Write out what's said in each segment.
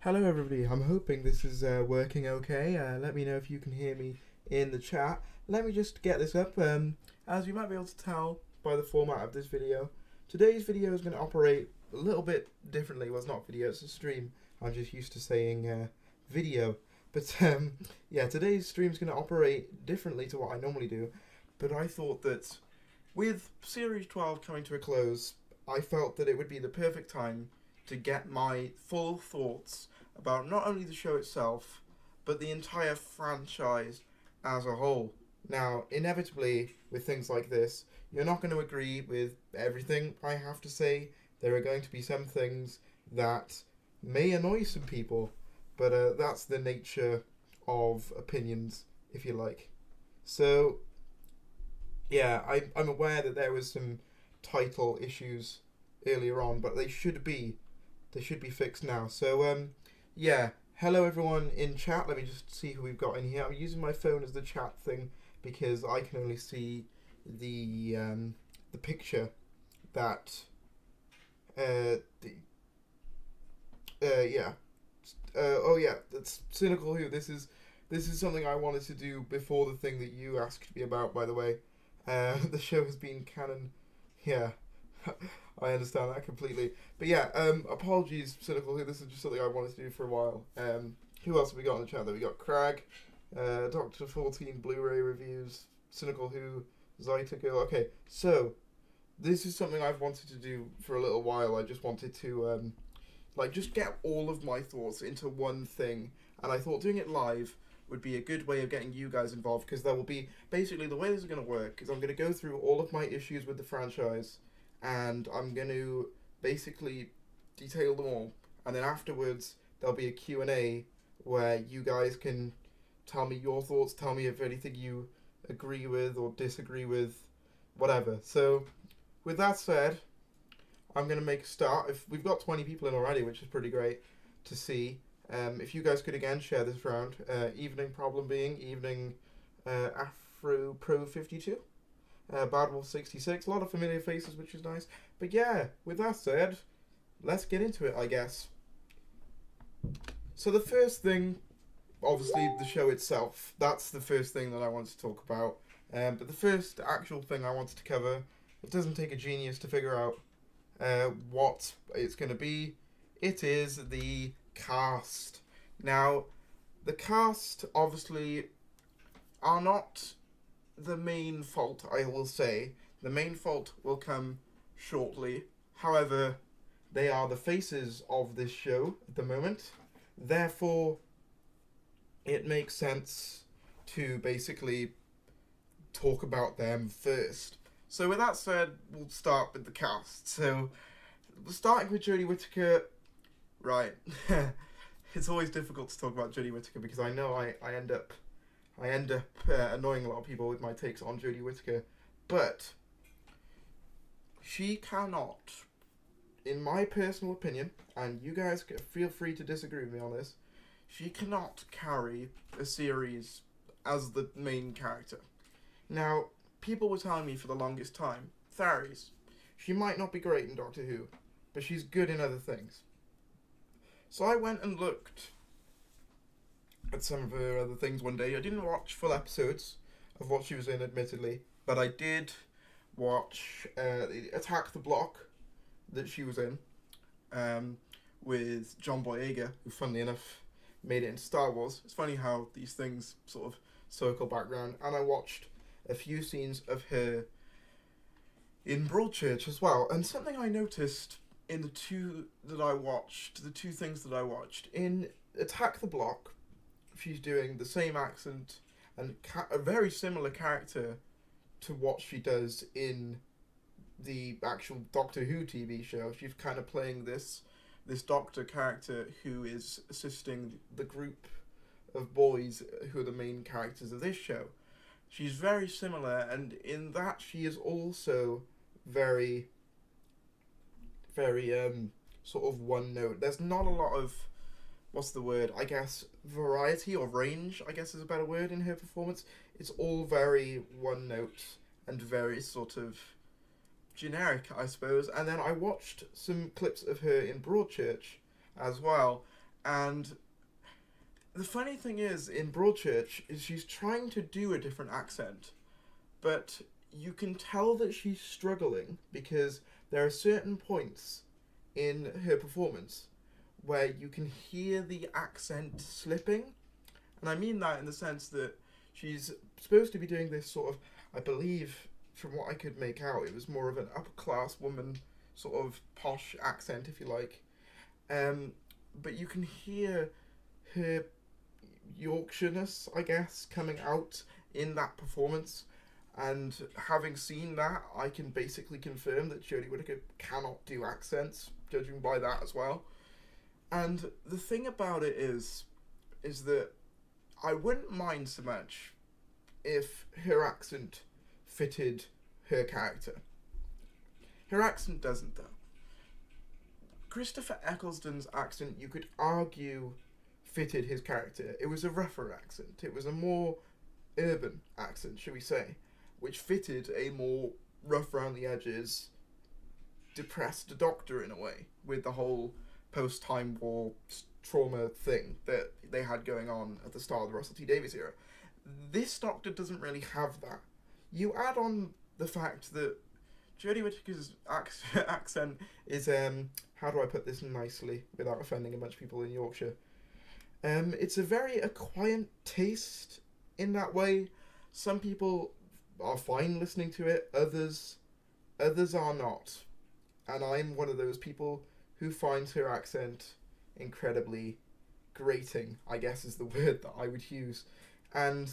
Hello everybody, I'm hoping this is working okay. Let me know if you can hear me in the chat. Let me just get this up. As you might be able to tell by the format of this video, today's video is going to operate a little bit differently. Well, it's not video, it's a stream. I'm just used to saying video. But yeah, today's stream is going to operate differently to what I normally do. But I thought that with Series 12 coming to a close, I felt that it would be the perfect time to get my full thoughts about not only the show itself, but the entire franchise as a whole. Now, inevitably, with things like this, you're not going to agree with everything I have to say. There are going to be some things that may annoy some people, but that's the nature of opinions, if you like. So, yeah, I'm aware that there was some title issues earlier on, but they should be fixed now. So yeah, hello everyone in chat. Let me just see who we've got in here. I'm using my phone as the chat thing because I can only see the picture that yeah. Oh yeah, that's cynical. Who this is something I wanted to do before the thing that you asked me about. By the way, the show has been canon. Yeah. I understand that completely. But yeah, apologies, Cynical Who. This is just something I wanted to do for a while. Who else have we got in the chat? There we got Crag, Doctor 14 Blu-ray reviews, Cynical Who, Zyta Girl. Okay, so this is something I've wanted to do for a little while. I just wanted to just get all of my thoughts into one thing, and I thought doing it live would be a good way of getting you guys involved, because there will be basically the way this is going to work is I'm going to go through all of my issues with the franchise, and I'm going to basically detail them all, and then afterwards there'll be a Q&A where you guys can tell me your thoughts, tell me if anything you agree with or disagree with, whatever. So with that said, I'm going to make a start. If we've got 20 people in already, which is pretty great to see. If you guys could again share this round. Evening Problem being, evening Afro Pro 52. Bad Wolf 66, a lot of familiar faces, which is nice. But yeah, with that said, let's get into it, I guess. So the first thing, obviously the show itself, that's the first thing that I want to talk about. But the first actual thing I wanted to cover, it doesn't take a genius to figure out what it's going to be. It is the cast. Now, the cast obviously are not the main fault, I will say. The main fault will come shortly. However, they are the faces of this show at the moment. Therefore, it makes sense to basically talk about them first. So with that said, we'll start with the cast. So, starting with Jodie Whittaker, right. It's always difficult to talk about Jodie Whittaker because I know I end up annoying a lot of people with my takes on Jodie Whittaker, but she cannot, in my personal opinion, and you guys feel free to disagree with me on this, she cannot carry a series as the main character. Now, people were telling me for the longest time, Tharis, she might not be great in Doctor Who, but she's good in other things. So I went and looked at some of her other things one day. I didn't watch full episodes of what she was in, admittedly, but I did watch Attack the Block that she was in with John Boyega, who, funnily enough, made it into Star Wars. It's funny how these things sort of circle back round. And I watched a few scenes of her in Broadchurch as well. And something I noticed in the two things that I watched, in Attack the Block, she's doing the same accent and a very similar character to what she does in the actual Doctor Who TV show. She's kind of playing this doctor character who is assisting the group of boys who are the main characters of this show. She's very similar, and in that she is also very, very sort of one note. There's not a lot of, what's the word, I guess, variety or range, I guess is a better word, in her performance. It's all very one note and very sort of generic, I suppose. And then I watched some clips of her in Broadchurch as well, And the funny thing is, in Broadchurch, is she's trying to do a different accent, but you can tell that she's struggling because there are certain points in her performance where you can hear the accent slipping. And I mean that in the sense that she's supposed to be doing this sort of, I believe, from what I could make out, it was more of an upper class woman sort of posh accent, if you like. But you can hear her Yorkshireness, I guess, coming out in that performance. And having seen that, I can basically confirm that Jodie Whittaker cannot do accents, judging by that as well. And the thing about it is that I wouldn't mind so much if her accent fitted her character. Her accent doesn't, though. Christopher Eccleston's accent, you could argue, fitted his character. It was a rougher accent. It was a more urban accent, shall we say, which fitted a more rough around the edges, depressed doctor in a way, with the whole post-Time War trauma thing that they had going on at the start of the Russell T Davies era. This Doctor doesn't really have that. You add on the fact that Jodie Whittaker's accent is, how do I put this nicely without offending a bunch of people in Yorkshire? It's a very acquired taste in that way. Some people are fine listening to it, others are not. And I'm one of those people who finds her accent incredibly grating, I guess is the word that I would use. And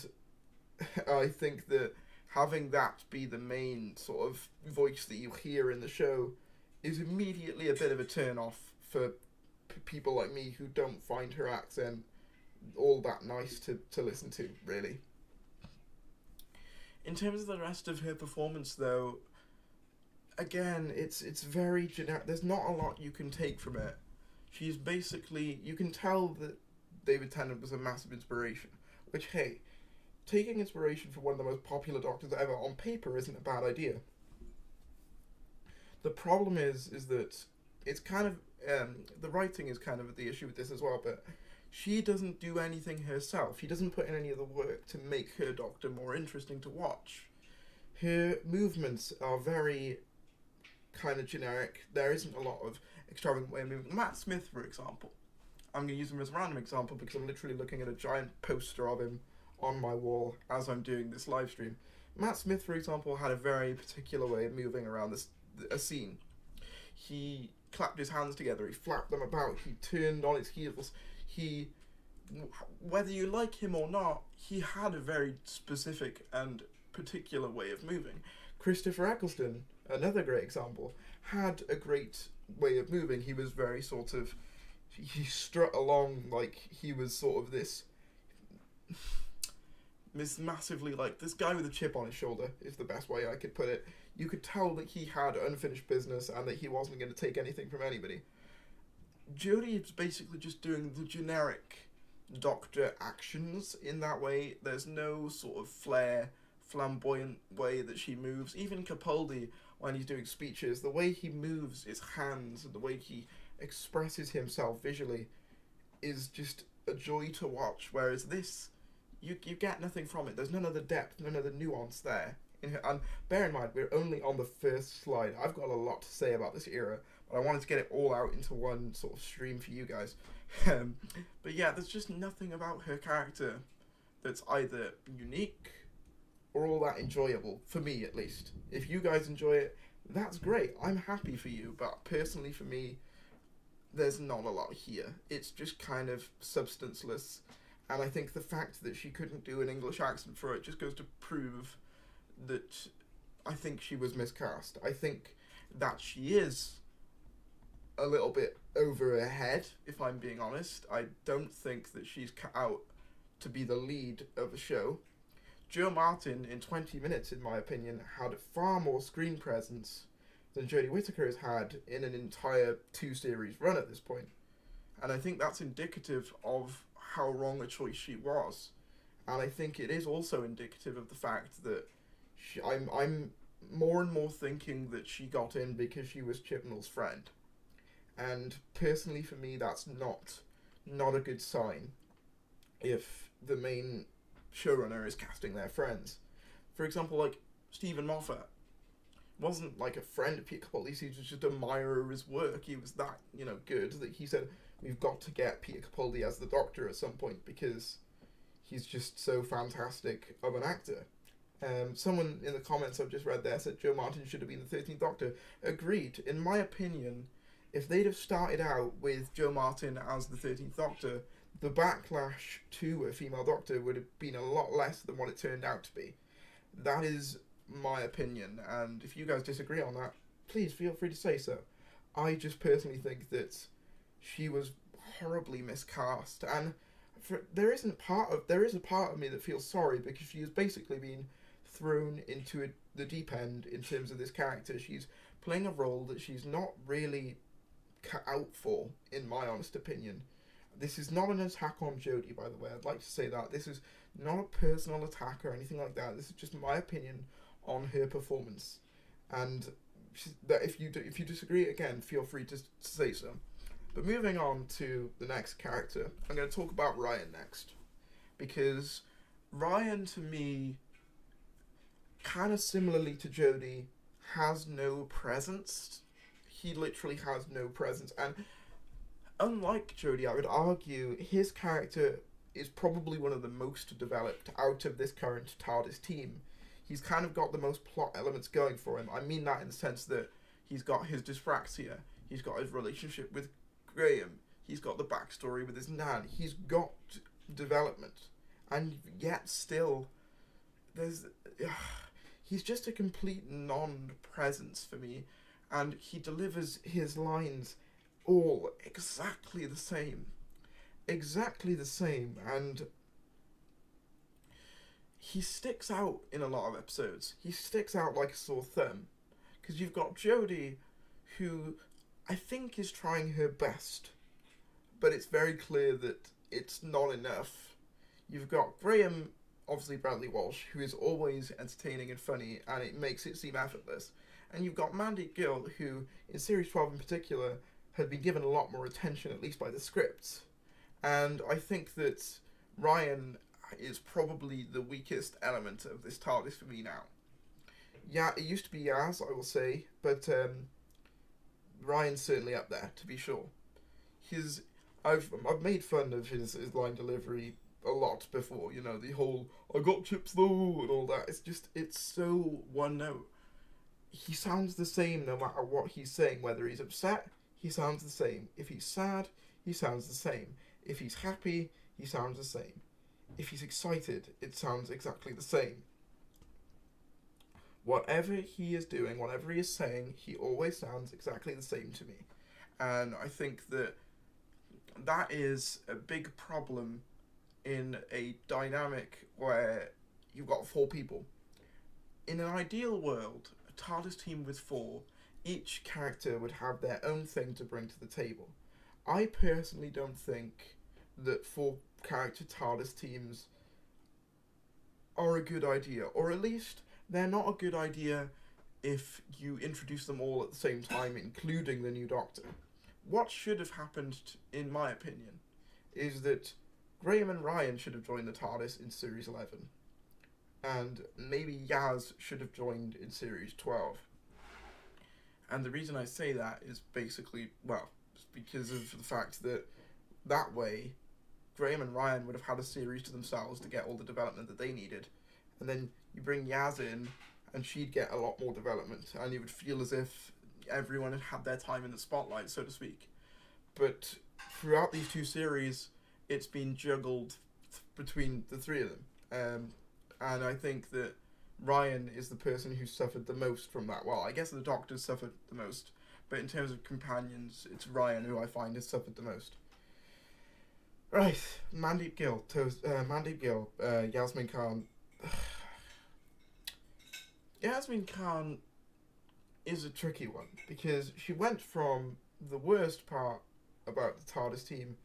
I think that having that be the main sort of voice that you hear in the show is immediately a bit of a turn off for people like me who don't find her accent all that nice to listen to, really. In terms of the rest of her performance, though, again, it's very generic. There's not a lot you can take from it. She's basically, you can tell that David Tennant was a massive inspiration, which, hey, taking inspiration from one of the most popular Doctors ever on paper isn't a bad idea. The problem is that it's kind of, the writing is kind of the issue with this as well, but she doesn't do anything herself. She doesn't put in any of the work to make her Doctor more interesting to watch. Her movements are very kind of generic. There isn't a lot of extravagant way of moving. Matt Smith, for example. I'm going to use him as a random example because I'm literally looking at a giant poster of him on my wall as I'm doing this live stream. Matt Smith, for example, had a very particular way of moving around a scene. He clapped his hands together, he flapped them about, he turned on his heels. He, whether you like him or not, he had a very specific and particular way of moving. Christopher Eccleston, another great example, had a great way of moving. He was very sort of, he strut along like he was sort of this massively, like, this guy with a chip on his shoulder is the best way I could put it. You could tell that he had unfinished business and that he wasn't going to take anything from anybody. Jodie is basically just doing the generic Doctor actions in that way. There's no sort of flair, flamboyant way that she moves. Even Capaldi, when he's doing speeches, the way he moves his hands and the way he expresses himself visually is just a joy to watch. Whereas this, you get nothing from it. There's none of the depth, none of the nuance there. And bear in mind, we're only on the first slide. I've got a lot to say about this era, but I wanted to get it all out into one sort of stream for you guys. But yeah, there's just nothing about her character that's either unique or all that enjoyable, for me at least. If you guys enjoy it, that's great. I'm happy for you, but personally for me, there's not a lot here. It's just kind of substanceless, and I think the fact that she couldn't do an English accent for it just goes to prove that I think she was miscast. I think that she is a little bit over her head, if I'm being honest. I don't think that she's cut out to be the lead of the show. Jo Martin, in 20 minutes, in my opinion, had far more screen presence than Jodie Whittaker has had in an entire 2-series run at this point. And I think that's indicative of how wrong a choice she was. And I think it is also indicative of the fact that I'm more and more thinking that she got in because she was Chibnall's friend. And personally for me, that's not not a good sign if the main showrunner is casting their friends. For example, like Stephen Moffat wasn't like a friend of Peter Capaldi's, he was just an admirer of his work. He was that, good that he said, we've got to get Peter Capaldi as the Doctor at some point because he's just so fantastic of an actor. Someone in the comments I've just read there said Joe Martin should have been the 13th Doctor. Agreed. In my opinion, if they'd have started out with Joe Martin as the 13th Doctor, the backlash to a female Doctor would have been a lot less than what it turned out to be. That is my opinion, and if you guys disagree on that, please feel free to say so. I just personally think that she was horribly miscast, and there is a part of me that feels sorry because she has basically been thrown into the deep end in terms of this character. She's playing a role that she's not really cut out for, in my honest opinion. This is not an attack on Jodie, by the way. I'd like to say that. This is not a personal attack or anything like that. This is just my opinion on her performance. And that if you disagree, again, feel free to say so. But moving on to the next character, I'm going to talk about Ryan next. Because Ryan, to me, kind of similarly to Jodie, has no presence. He literally has no presence. And unlike Jodie, I would argue his character is probably one of the most developed out of this current TARDIS team. He's kind of got the most plot elements going for him. I mean that in the sense that he's got his dyspraxia, he's got his relationship with Graham, he's got the backstory with his nan, he's got development. And yet still, he's just a complete non-presence for me. And he delivers his lines all exactly the same. Exactly the same, and he sticks out in a lot of episodes. He sticks out like a sore thumb. Because you've got Jodie, who I think is trying her best, but it's very clear that it's not enough. You've got Graham, obviously Bradley Walsh, who is always entertaining and funny, and it makes it seem effortless. And you've got Mandy Gill, who, in Series 12 in particular, had been given a lot more attention, at least by the scripts. And I think that Ryan is probably the weakest element of this TARDIS for me now. Yeah, it used to be Yaz, I will say, but Ryan's certainly up there, to be sure. I've made fun of his line delivery a lot before, the whole, I got chips though, and all that. It's so one note. He sounds the same no matter what he's saying, whether he's upset, he sounds the same. If he's sad, he sounds the same. If he's happy, he sounds the same. If he's excited, it sounds exactly the same. Whatever he is doing, whatever he is saying, he always sounds exactly the same to me. And I think that is a big problem in a dynamic where you've got 4 people. In an ideal world, a TARDIS team with 4, each character would have their own thing to bring to the table. I personally don't think that 4 character TARDIS teams are a good idea, or at least they're not a good idea if you introduce them all at the same time, including the new Doctor. What should have happened, in my opinion, is that Graham and Ryan should have joined the TARDIS in Series 11, and maybe Yaz should have joined in Series 12. And the reason I say that is basically, because of the fact that way, Graham and Ryan would have had a series to themselves to get all the development that they needed. And then you bring Yaz in, and she'd get a lot more development, and it would feel as if everyone had had their time in the spotlight, so to speak. But throughout these 2 series, it's been juggled between the 3 of them. And I think that Ryan is the person who suffered the most from that. Well, I guess the Doctor suffered the most, but in terms of companions, it's Ryan who I find has suffered the most. Right, Mandeep Gill, Yasmin Khan. Yasmin Khan is a tricky one, because she went from the worst part about the TARDIS team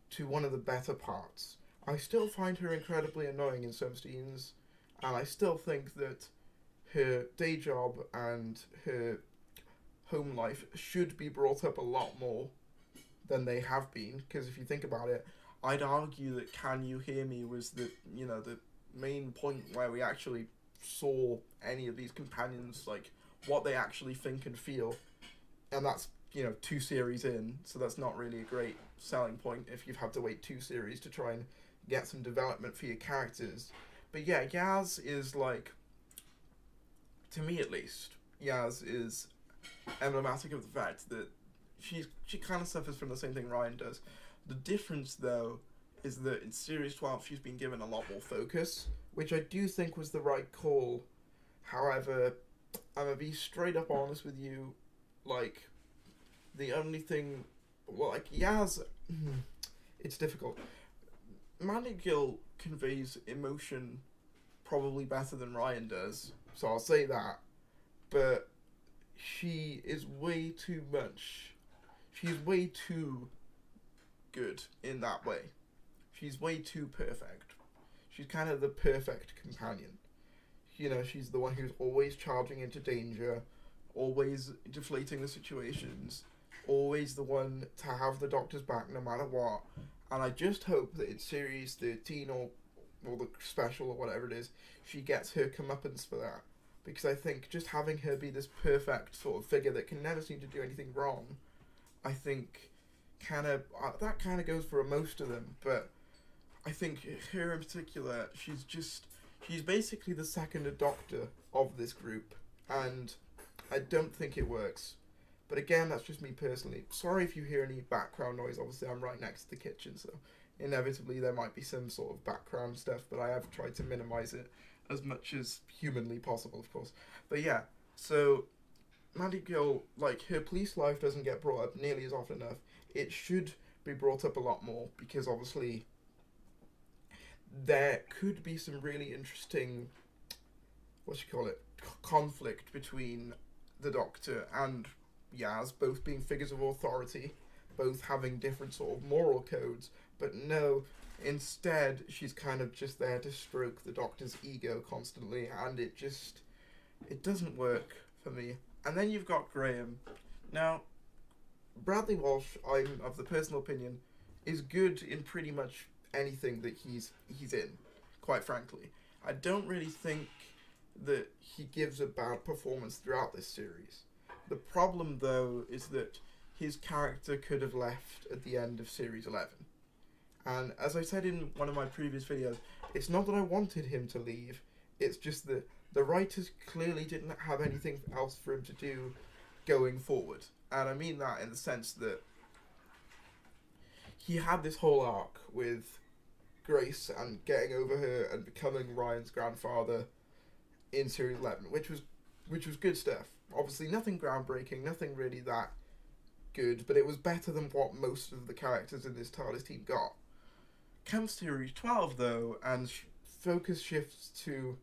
to one of the better parts. I still find her incredibly annoying in some scenes, and I still think that her day job and her home life should be brought up a lot more. than they have been. Because if you think about it, I'd argue that Can You Hear Me was the main point where we actually saw any of these companions, like what they actually think and feel, and that's 2 series in, so that's not really a great selling point if you've had to wait 2 series to try and get some development for your characters. But yeah, Yaz is like, to me at least, Yaz is emblematic of the fact that she kind of suffers from the same thing Ryan does. The difference, though, is that in Series 12 she's been given a lot more focus, which I do think was the right call. However, I'm going to be straight up honest with you, like, the only thing... Well, like, Yaz... it's difficult. Mandy Gill conveys emotion probably better than Ryan does, so I'll say that. But she is way too much... She's way too good in that way. She's way too perfect. She's kind of the perfect companion. She's the one who's always charging into danger, always deflating the situations, always the one to have the Doctor's back no matter what. And I just hope that in Series 13 or the special or whatever it is, she gets her comeuppance for that. Because I think just having her be this perfect sort of figure that can never seem to do anything wrong, I think that kind of goes for most of them. But I think her in particular, she's basically the second Doctor of this group, and I don't think it works. But again, that's just me personally. Sorry if you hear any background noise. Obviously, I'm right next to the kitchen, so inevitably there might be some sort of background stuff, but I have tried to minimize it as much as humanly possible, of course. But yeah, so Mandy Gill, like, her police life doesn't get brought up nearly as often enough. It should be brought up a lot more, because obviously there could be some really interesting, conflict between the Doctor and Yaz, both being figures of authority, both having different sort of moral codes, but no, instead she's kind of just there to stroke the Doctor's ego constantly, and it doesn't work for me. And then you've got Graham. Now, Bradley Walsh, I'm of the personal opinion, is good in pretty much anything that he's in, quite frankly. I don't really think that he gives a bad performance throughout this series. The problem, though, is that his character could have left at the end of Series 11. And as I said in one of my previous videos, it's not that I wanted him to leave, it's just that the writers clearly didn't have anything else for him to do going forward. And I mean that in the sense that he had this whole arc with Grace and getting over her and becoming Ryan's grandfather in Series 11, which was good stuff. Obviously, nothing groundbreaking, nothing really that good, but it was better than what most of the characters in this TARDIS team got. Comes Series 12, though, and focus shifts to,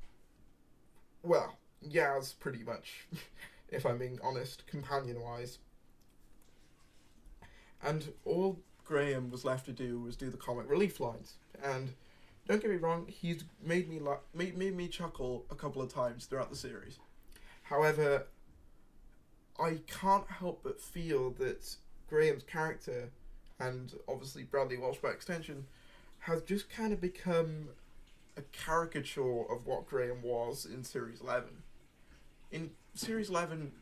well, Yaz, pretty much, if I'm being honest, companion-wise. And all Graham was left to do was do the comic relief lines. And don't get me wrong, he's made me chuckle a couple of times throughout the series. However, I can't help but feel that Graham's character, and obviously Bradley Walsh by extension, has just kind of become a caricature of what Graham was in Series 11. In Series 11,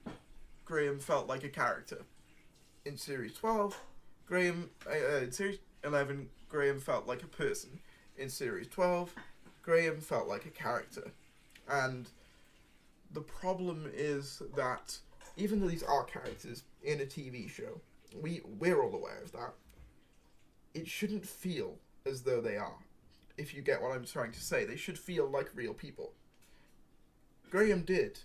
Graham felt like a character. In Series 12, in Series 11, Graham felt like a person. In Series 12, Graham felt like a character. And the problem is that even though these are characters in a TV show, we're all aware of that, it shouldn't feel as though they are. If you get what I'm trying to say, they should feel like real people. Graham did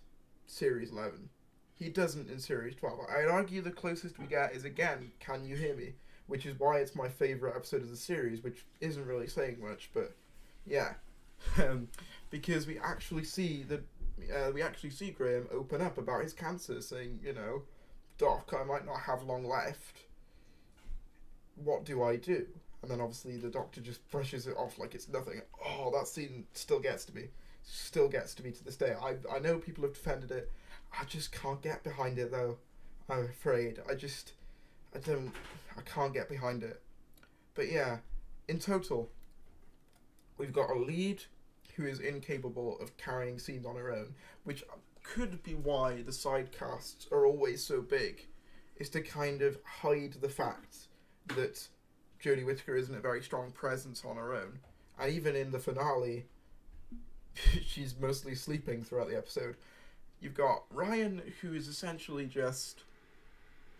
Series 11. He doesn't in Series 12. I'd argue the closest we get is, again, Can You Hear Me? Which is why it's my favourite episode of the series, which isn't really saying much, but yeah. Because we actually see Graham open up about his cancer, saying, Doc, I might not have long left. What do I do? And then obviously the Doctor just brushes it off like it's nothing. Oh, that scene still gets to me. Still gets to me to this day. I know people have defended it. I just can't get behind it, though. I'm afraid. I can't get behind it. But yeah, in total, we've got a lead who is incapable of carrying scenes on her own, which could be why the side casts are always so big, is to kind of hide the fact that Jodie Whittaker isn't a very strong presence on her own. And even in the finale, she's mostly sleeping throughout the episode. You've got Ryan, who is essentially just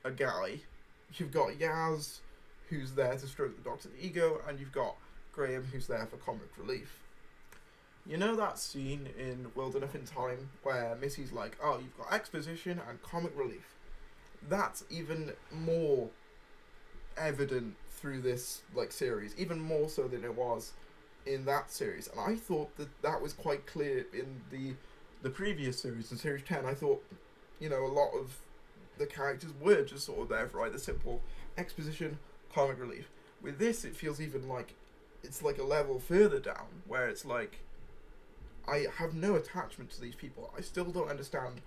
a guy. You've got Yaz, who's there to stroke the Doctor's ego, and you've got Graham, who's there for comic relief. You know that scene in World Enough in Time where Missy's like, oh, you've got exposition and comic relief. That's even more evident through this series, even more so than it was in that series. And I thought that was quite clear in the previous series, in Series 10. I thought, a lot of the characters were just sort of there for either simple exposition, comic relief. With this, it feels even like it's like a level further down, where it's like, I have no attachment to these people. I still don't understand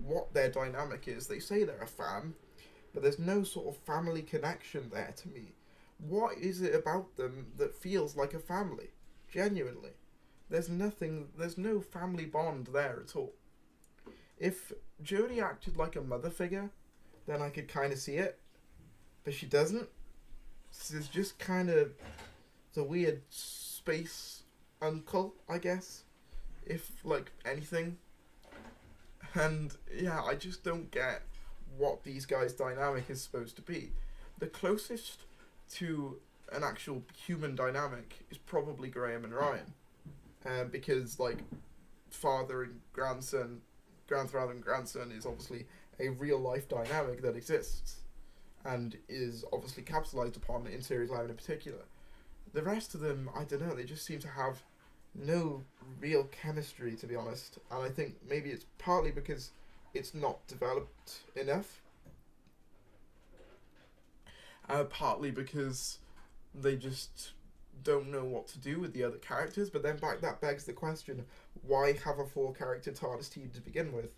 what their dynamic is. They say they're a fam, but there's no sort of family connection there to me. What is it about them that feels like a family? Genuinely. There's no family bond there at all. If Jodie acted like a mother figure, then I could kind of see it. But she doesn't. She's just kind of the weird space uncle, I guess. If, anything. And, yeah, I just don't get what these guys' dynamic is supposed to be. The closest to an actual human dynamic is probably Graham and Ryan. Because, father and grandson, grandfather and grandson is obviously a real-life dynamic that exists. And is obviously capitalized upon in Series 11 in particular. The rest of them, I don't know, they just seem to have no real chemistry, to be honest. And I think maybe it's partly because it's not developed enough. Partly because they just don't know what to do with the other characters. But then that begs the question, why have a 4-character TARDIS team to begin with?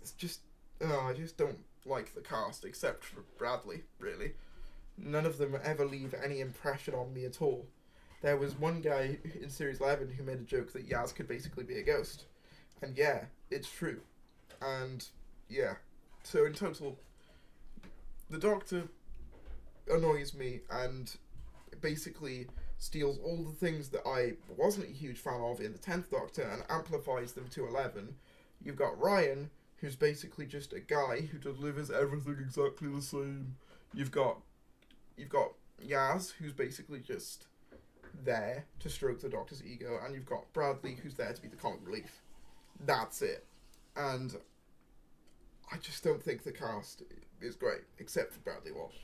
It's just, I just don't like the cast, except for Bradley, really. None of them ever leave any impression on me at all. There was one guy in Series 11 who made a joke that Yaz could basically be a ghost. And yeah, it's true. And yeah, so in total, the Doctor annoys me and basically steals all the things that I wasn't a huge fan of in the 10th Doctor and amplifies them to 11. You've got Ryan, who's basically just a guy who delivers everything exactly the same. You've got Yaz, who's basically just there to stroke the Doctor's ego, and you've got Bradley, who's there to be the comic relief. That's it. And I just don't think the cast is great, except for Bradley Walsh.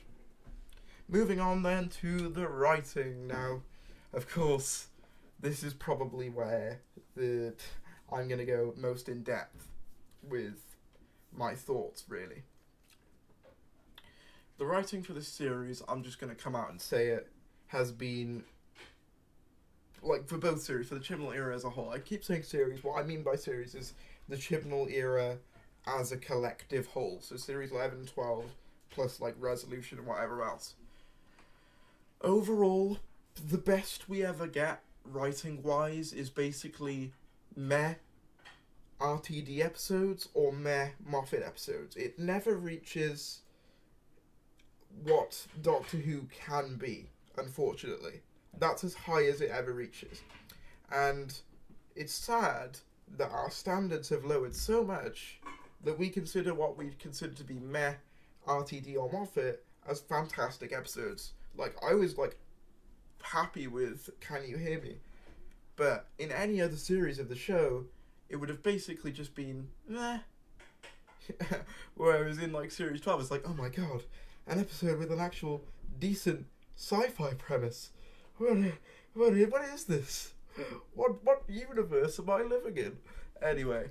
Moving on then to the writing. Now, of course, this is probably where I'm going to go most in depth with my thoughts, really. The writing for this series, I'm just going to come out and say it, has been, for both series, for the Chibnall era as a whole. I keep saying series. What I mean by series is the Chibnall era as a collective whole. So series 11 and 12, plus Resolution and whatever else. Overall, the best we ever get, writing-wise, is basically meh RTD episodes or meh Moffat episodes. It never reaches what Doctor Who can be, unfortunately. That's as high as it ever reaches. And it's sad that our standards have lowered so much that we consider what we consider to be meh RTD or Moffat as fantastic episodes. I was happy with Can You Hear Me? But in any other series of the show, it would have basically just been meh. Whereas in series 12, it's oh my god, an episode with an actual decent sci-fi premise. What is this? What universe am I living in? Anyway,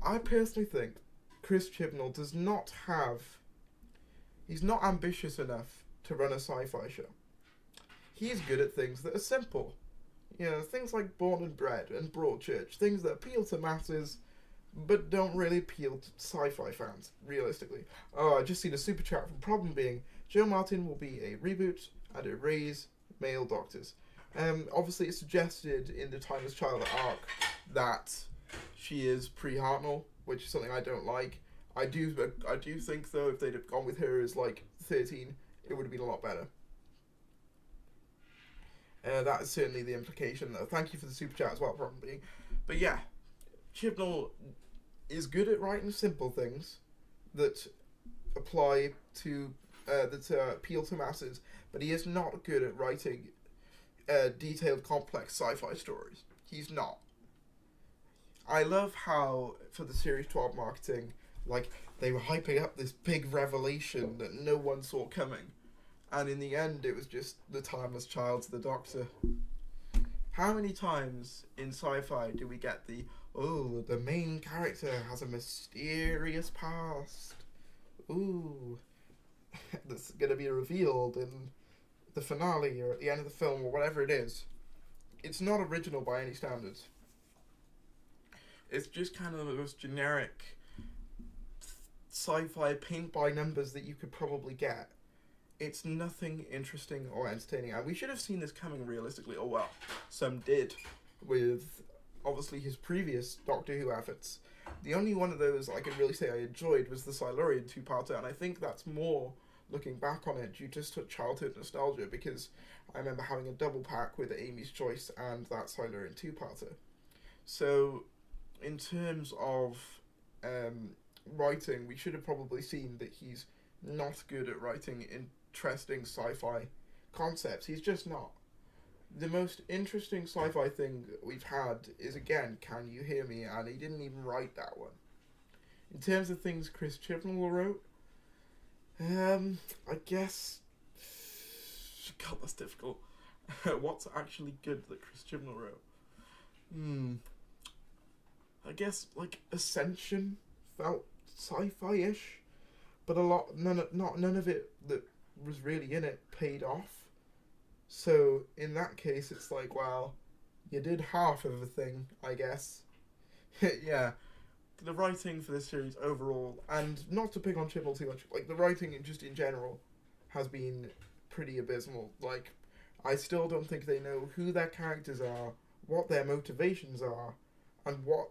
I personally think Chris Chibnall he's not ambitious enough to run a sci-fi show. He's good at things that are simple. Things like Born and Bred and Broadchurch, things that appeal to masses but don't really appeal to sci-fi fans, realistically. Oh, I just seen a super chat from Problem being, Joe Martin will be a reboot and erase male doctors. Obviously it's suggested in the Timeless Child arc that she is pre-Hartnell, which is something I don't like. I do think, though, if they'd have gone with her as, like, 13, it would have been a lot better. That is certainly the implication, though. Thank you for the super chat as well, probably. But yeah, Chibnall is good at writing simple things that apply to that appeal to masses, but he is not good at writing detailed, complex sci-fi stories. He's not. I love how for the Series 12 marketing, like, they were hyping up this big revelation that no one saw coming, and in the end it was just the Timeless Child to the Doctor. How many times in sci-fi do we get the main character has a mysterious past? Ooh, that's going to be revealed in the finale or at the end of the film or whatever it is. It's not original by any standards. It's just kind of the most generic sci-fi paint by numbers that you could probably get. It's nothing interesting or entertaining, and we should have seen this coming realistically. Oh well, some did, with obviously his previous Doctor Who efforts. The only one of those I could really say I enjoyed was the Silurian two-parter, and I think that's more looking back on it due to childhood nostalgia, because I remember having a double pack with Amy's Choice and that Silurian two-parter. So, in terms of writing, we should have probably seen that he's not good at writing interesting sci-fi concepts. He's just not. The most interesting sci-fi thing that we've had is, again, Can You Hear Me? And he didn't even write that one. In terms of things Chris Chibnall wrote, I guess... God, that's difficult. What's actually good that Chris Chibnall wrote? I guess, like, Ascension felt sci-fi-ish, but none of it that was really in it paid off. So in that case, it's like, well, you did half of a thing, I guess. Yeah, the writing for this series overall, and not to pick on Chibnall too much, like the writing just in general has been pretty abysmal. Like, I still don't think they know who their characters are, what their motivations are, and what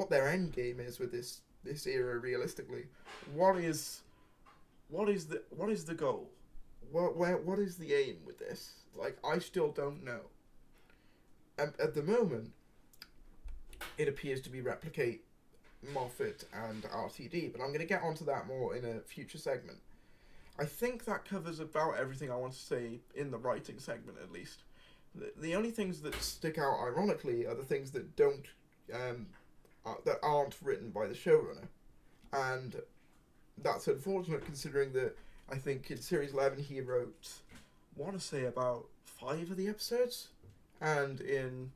their end game is with this era. Realistically, what is the goal? What is the aim with this? Like, I still don't know. At the moment, it appears to be replicate Moffat and RTD, but I'm going to get onto that more in a future segment. I think that covers about everything I want to say in the writing segment, at least. The only things that stick out, ironically, are the things that that aren't written by the showrunner, and that's unfortunate considering that I think in Series 11 he wrote, I want to say, about 5 of the episodes, and in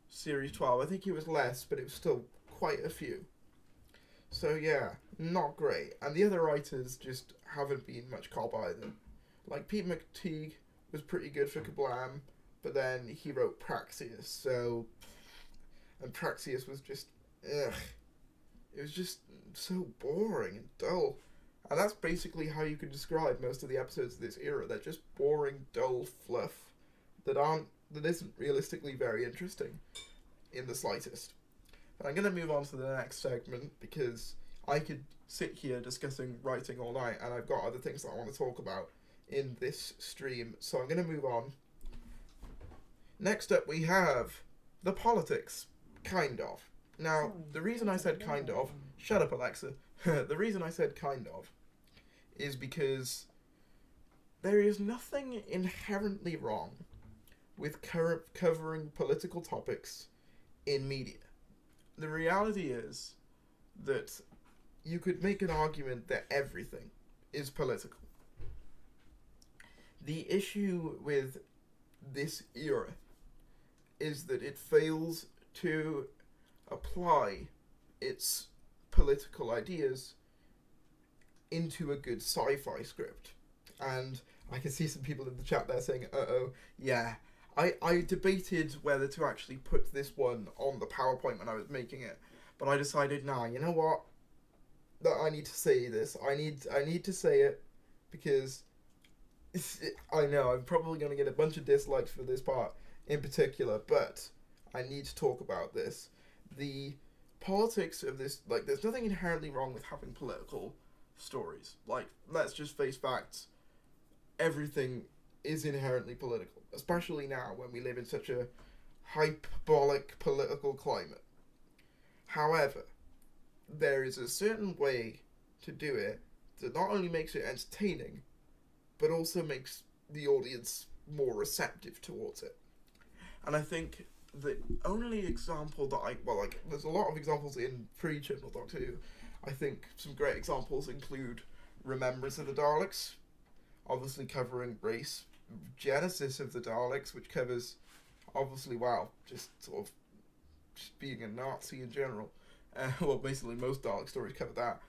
Series 12 I think it was less, but it was still quite a few. So yeah, not great. And the other writers just haven't been much cop either. Like, Pete McTeague was pretty good for Kablam, but then he wrote Praxeus, and Praxeus was just, ugh. It was just so boring and dull. And that's basically how you could describe most of the episodes of this era. They're just boring, dull fluff that isn't realistically very interesting in the slightest. But I'm going to move on to the next segment, because I could sit here discussing writing all night, and I've got other things that I want to talk about in this stream. So I'm going to move on. Next up we have the politics, kind of. Now, the reason I said kind of... Shut up, Alexa. The reason I said kind of is because there is nothing inherently wrong with covering political topics in media. The reality is that you could make an argument that everything is political. The issue with this era is that it fails to apply its political ideas into a good sci-fi script. And I can see some people in the chat there saying, yeah. I debated whether to actually put this one on the PowerPoint when I was making it, But I decided, nah, you know what? That I need to say this. I need to say it because I know I'm probably going to get a bunch of dislikes for this part in particular, but I need to talk about this. The politics of this, like, there's nothing inherently wrong with having political stories. Like, let's just face facts. Everything is inherently political, especially now when we live in such a hyperbolic political climate. However, there is a certain way to do it that not only makes it entertaining, but also makes the audience more receptive towards it. And I think the only example that there's a lot of examples in pre-Chibnall Doctor Who. I think some great examples include Remembrance of the Daleks, obviously covering race, Genesis of the Daleks, which covers, obviously, just sort of just being a Nazi in general. Well, basically most Dalek stories cover that.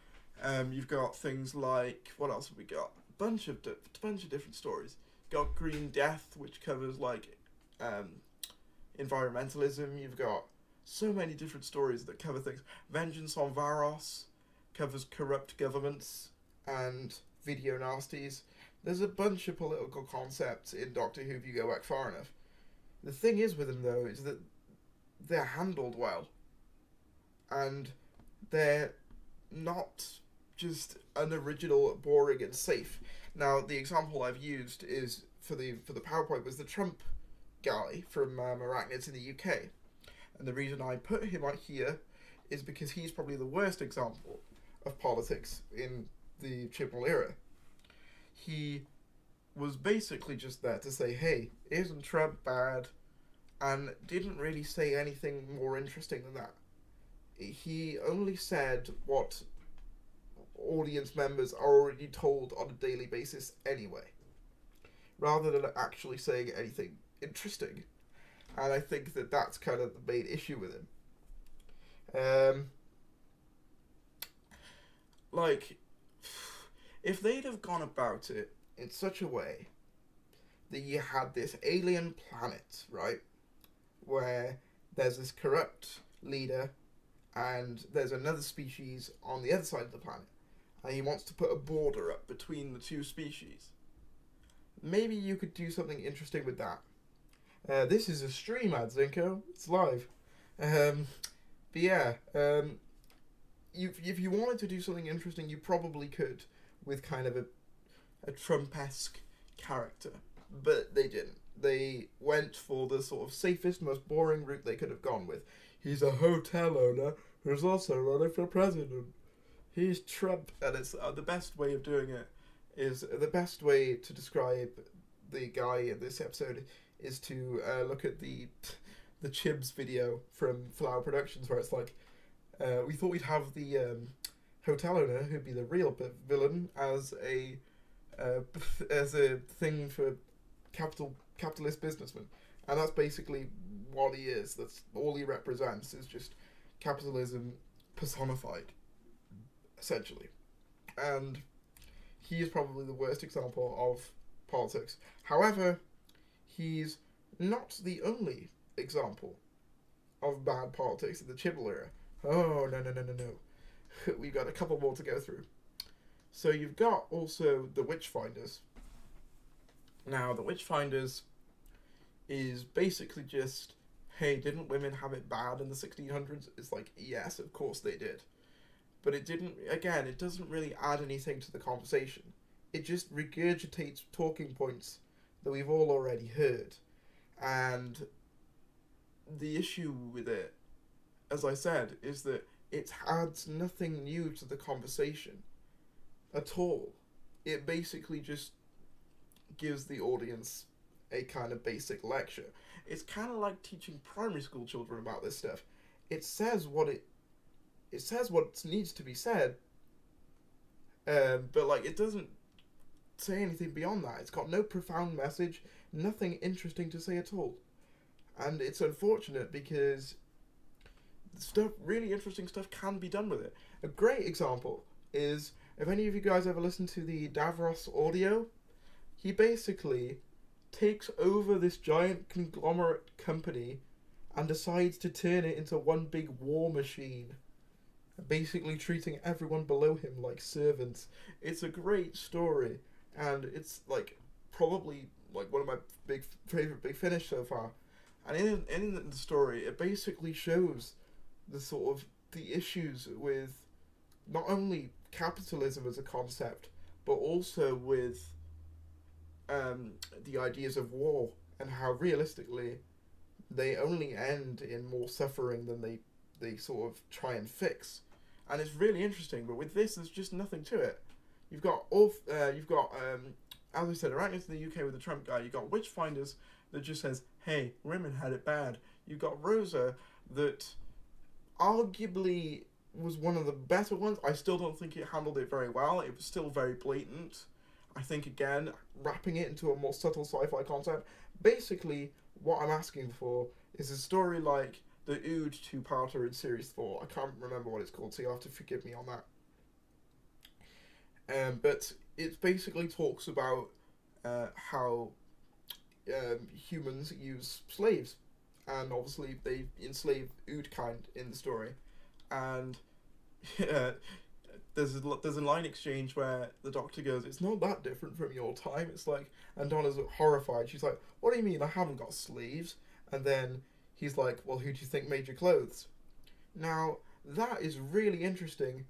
You've got things like, what else have we got? Bunch of different stories. Got Green Death, which covers like environmentalism. You've got so many different stories that cover things. Vengeance on Varos covers corrupt governments and video nasties. There's a bunch of political concepts in Doctor Who if you go back far enough. The thing is with them though is that they're handled well, and they're not just unoriginal, boring, and safe. Now, the example I've used is for the PowerPoint was the Trump guy from Arachnids in the UK, and the reason I put him on here is because he's probably the worst example of politics in the Chibnall era. He was basically just there to say, "Hey, isn't Trump bad?" and didn't really say anything more interesting than that. He only said what audience members are already told on a daily basis anyway, rather than actually saying anything interesting. And I think that that's kind of the main issue with him. Like, if they'd have gone about it in such a way that you had this alien planet, right, where there's this corrupt leader and there's another species on the other side of the planet, and he wants to put a border up between the two species. Maybe you could do something interesting with that. This is a stream ad, Zinko. It's live. But yeah, if you wanted to do something interesting, you probably could with kind of a Trump-esque character. But they didn't. They went for the sort of safest, most boring route they could have gone with. He's a hotel owner who's also running for president. He's Trump. And it's the best way of doing it is, the best way to describe the guy in this episode is to look at the Chibs video from Flower Productions, where it's like, we thought we'd have the hotel owner, who'd be the real villain, as a thing for capitalist businessman. And that's basically what he is. That's all he represents, is just capitalism personified, essentially. And he is probably the worst example of politics. However, he's not the only example of bad politics in the Chibnall era. Oh, no. We've got a couple more to go through. So you've got also the Witchfinders. Now, the Witchfinders is basically just, hey, didn't women have it bad in the 1600s? It's like, yes, of course they did. But it doesn't really add anything to the conversation. It just regurgitates talking points that we've all already heard. And the issue with it, as I said, is that it adds nothing new to the conversation at all. It basically just gives the audience a kind of basic lecture. It's kind of like teaching primary school children about this stuff. It says what needs to be said, but like, it doesn't say anything beyond that. It's got no profound message, nothing interesting to say at all. And it's unfortunate because really interesting stuff can be done with it. A great example is, if any of you guys ever listened to the Davros audio, he basically takes over this giant conglomerate company and decides to turn it into one big war machine basically treating everyone below him like servants. It's a great story, and it's like probably like one of my favorite Big Finish so far. And in the story, it basically shows the sort of the issues with not only capitalism as a concept, but also with the ideas of war and how realistically they only end in more suffering than they sort of try and fix. And it's really interesting, but with this, there's just nothing to it. As I said, right into the UK with the Trump guy, you've got Witchfinders that just says, hey, women had it bad. You've got Rosa that arguably was one of the better ones. I still don't think it handled it very well. It was still very blatant. I think, again, wrapping it into a more subtle sci-fi concept. Basically, what I'm asking for is a story like the Ood two-parter in Series 4. I can't remember what it's called, so you'll have to forgive me on that. But it basically talks about how humans use slaves. And obviously they enslave Ood kind in the story. And there's a line exchange where the Doctor goes, "It's not that different from your time." It's like, and Donna's horrified. She's like, "What do you mean? I haven't got sleeves." And then he's like, "Well, who do you think made your clothes?" Now that is really interesting,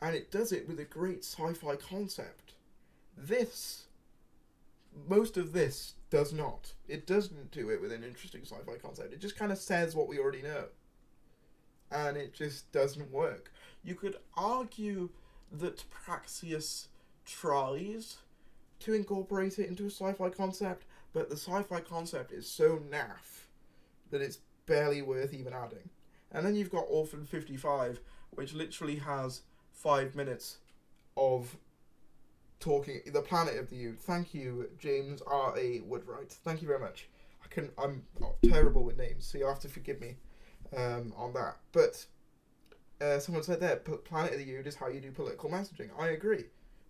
and it does it with a great sci-fi concept. Most of this does not. It doesn't do it with an interesting sci-fi concept. It just kind of says what we already know, and it just doesn't work. You could argue that Praxius tries to incorporate it into a sci-fi concept, but the sci-fi concept is so naff that it's barely worth even adding. And then you've got Orphan 55, which literally has 5 minutes of talking the planet of the Ood. Thank you, James R.A. Woodwright. Thank you very much. I'm terrible with names, so you'll have to forgive me on that. But someone said there, Planet of the Ood is how you do political messaging. I agree.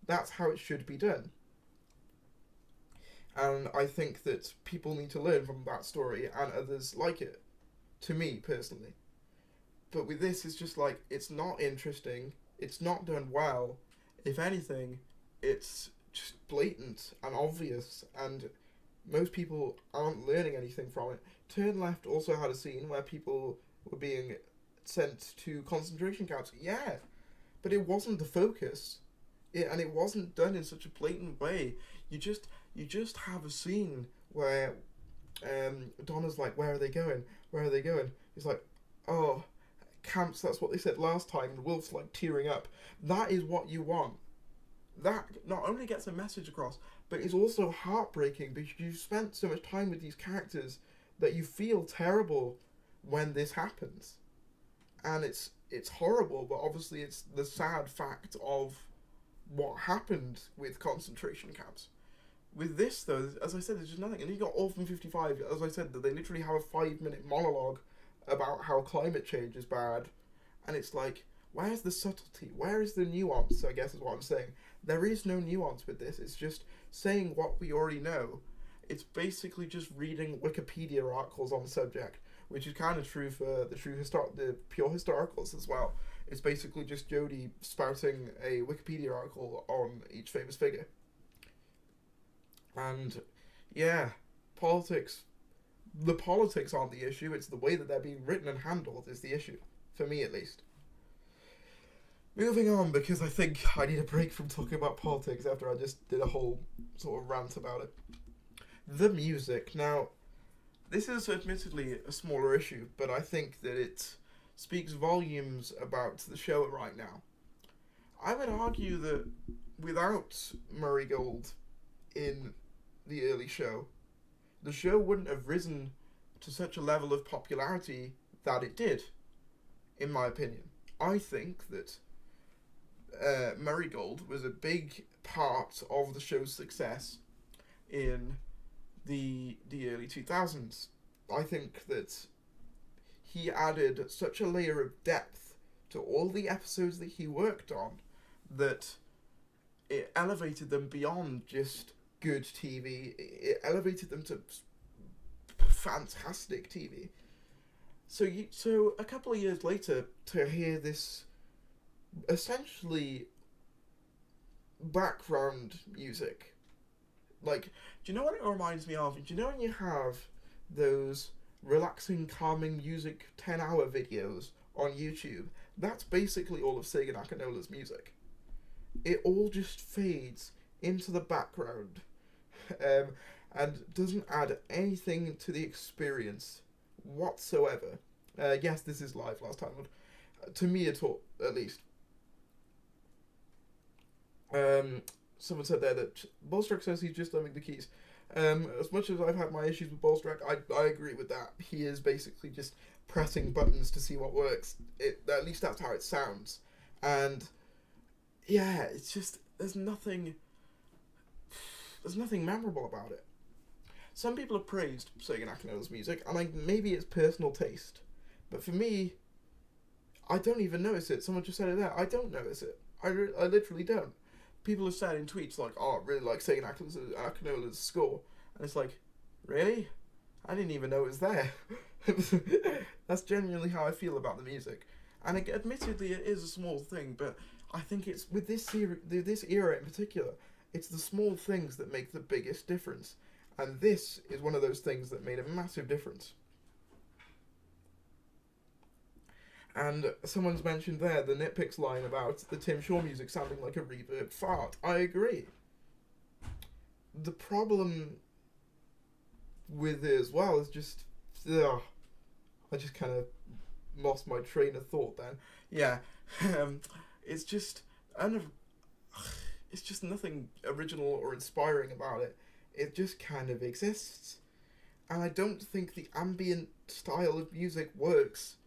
That's how it should be done. And I think that people need to learn from that story and others like it. To me, personally. But with this, it's just like, it's not interesting. It's not done well. If anything, it's just blatant and obvious. And most people aren't learning anything from it. Turn Left also had a scene where people were being sent to concentration camps. Yeah, but it wasn't the focus. And it wasn't done in such a blatant way. You just have a scene where Donna's like, "Where are they going? Where are they going?" He's like, "Oh, camps, that's what they said last time." And Wilf's like tearing up. That is what you want. That not only gets a message across, but is also heartbreaking because you've spent so much time with these characters that you feel terrible when this happens. And it's horrible, but obviously it's the sad fact of what happened with concentration camps. With this, though, as I said, there's just nothing. And you got Orphan 55, as I said, that they literally have a 5-minute monologue about how climate change is bad. And it's like, where's the subtlety? Where is the nuance, I guess is what I'm saying. There is no nuance with this. It's just saying what we already know. It's basically just reading Wikipedia articles on the subject, which is kind of true for the pure historicals as well. It's basically just Jodie spouting a Wikipedia article on each famous figure. And yeah, the politics aren't the issue, it's the way that they're being written and handled is the issue, for me at least. Moving on, because I think I need a break from talking about politics after I just did a whole sort of rant about it. The music. Now, this is admittedly a smaller issue, but I think that it speaks volumes about the show right now. I would argue that without Murray Gold in the early show, the show wouldn't have risen to such a level of popularity that it did, in my opinion. I think that Murray Gold was a big part of the show's success in the early 2000s. I think that he added such a layer of depth to all the episodes that he worked on that it elevated them beyond just good TV. It elevated them to fantastic TV. So a couple of years later, to hear this essentially background music. Like, do you know what it reminds me of? Do you know when you have those relaxing, calming music 10-hour videos on YouTube? That's basically all of Sega Nakanola's music. It all just fades into the background, and doesn't add anything to the experience whatsoever. Yes, this is live last time, but to me at all, at least. Someone said there that Bolstrak says he's just thumbing the keys. As much as I've had my issues with Bolstrak, I agree with that. He is basically just pressing buttons to see what works. At least that's how it sounds. And yeah, it's just there's nothing memorable about it. Some people have praised Sega Nakanola's music, and maybe it's personal taste, but for me, I don't even notice it. Someone just said it there. I don't notice it. I literally don't. People have said in tweets like, "Oh, I really like Sega Nakanola's score," and it's like, really? I didn't even know it was there. That's genuinely how I feel about the music, and admittedly, it is a small thing, but I think it's with this era in particular, it's the small things that make the biggest difference, and this is one of those things that made a massive difference. And someone's mentioned there the nitpicks line about the Tim Shaw music sounding like a reverb fart. I agree. The problem with it as well is just... I just kind of lost my train of thought then. Yeah. It's just... it's just nothing original or inspiring about it. It just kind of exists. And I don't think the ambient style of music works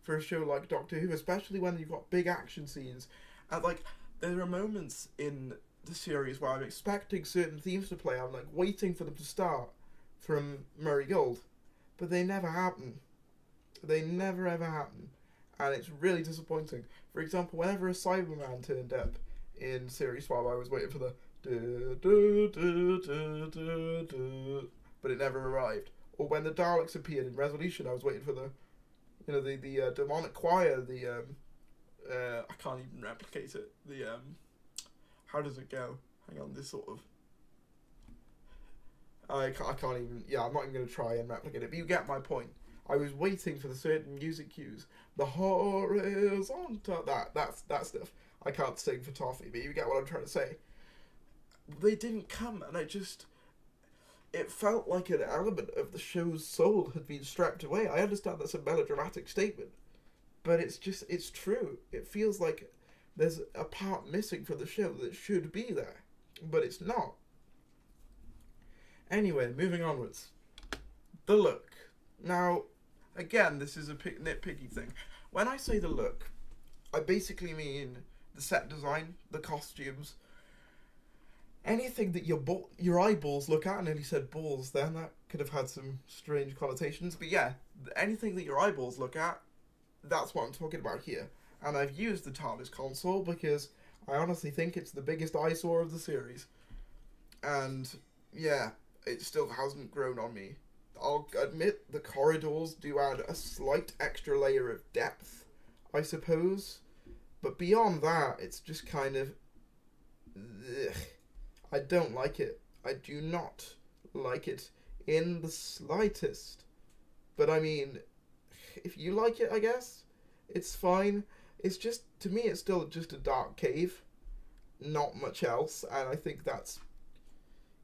for a show like Doctor Who, especially when you've got big action scenes. And like, there are moments in the series where I'm expecting certain themes to play. I'm like waiting for them to start from Murray Gold, but they never happen. They never ever happen, and it's really disappointing. For example, whenever a Cyberman turned up in Series 12, I was waiting for the but it never arrived. Or when the Daleks appeared in Resolution, I was waiting for the the demonic choir, I can't even replicate it. How does it go? Hang on, this sort of... I can't even... Yeah, I'm not even going to try and replicate it, but you get my point. I was waiting for the certain music cues. The horizontal... That stuff. I can't sing for Toffee, but you get what I'm trying to say. They didn't come, and it felt like an element of the show's soul had been stripped away. I understand that's a melodramatic statement, but it's true. It feels like there's a part missing from the show that should be there, but it's not. Anyway, moving onwards. The look. Now, again, this is a nitpicky thing. When I say the look, I basically mean the set design, the costumes, anything that your eyeballs look at. I nearly said balls then, that could have had some strange connotations, but yeah, anything that your eyeballs look at, that's what I'm talking about here. And I've used the TARDIS console because I honestly think it's the biggest eyesore of the series. And yeah, it still hasn't grown on me. I'll admit the corridors do add a slight extra layer of depth, I suppose, but beyond that, it's just kind of... Ugh. I don't like it. I do not like it in the slightest. But I mean, if you like it, I guess, it's fine. It's just, to me, it's still just a dark cave. Not much else. And I think that's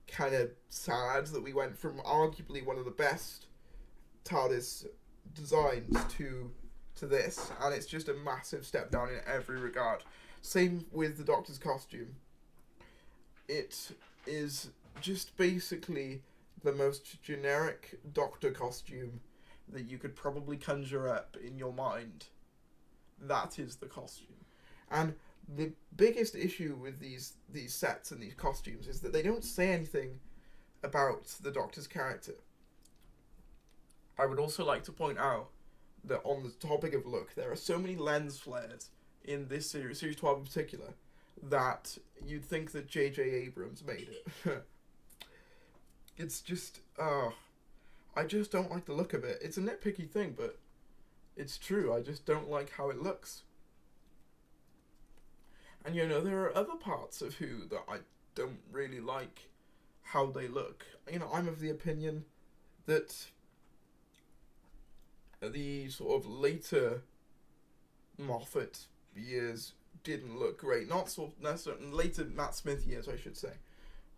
kind of sad that we went from arguably one of the best TARDIS designs to this. And it's just a massive step down in every regard. Same with the Doctor's costume. It is just basically the most generic Doctor costume that you could probably conjure up in your mind. That is the costume. And the biggest issue with these sets and these costumes is that they don't say anything about the Doctor's character. I would also like to point out that on the topic of look, there are so many lens flares in this series, Series 12 in particular, that you'd think that J.J. Abrams made it. It's just, I just don't like the look of it. It's a nitpicky thing, but it's true. I just don't like how it looks. And you know, there are other parts of Who that I don't really like how they look. You know, I'm of the opinion that the sort of later Moffat years didn't look great. Not sort of necessarily later Matt Smith years, I should say,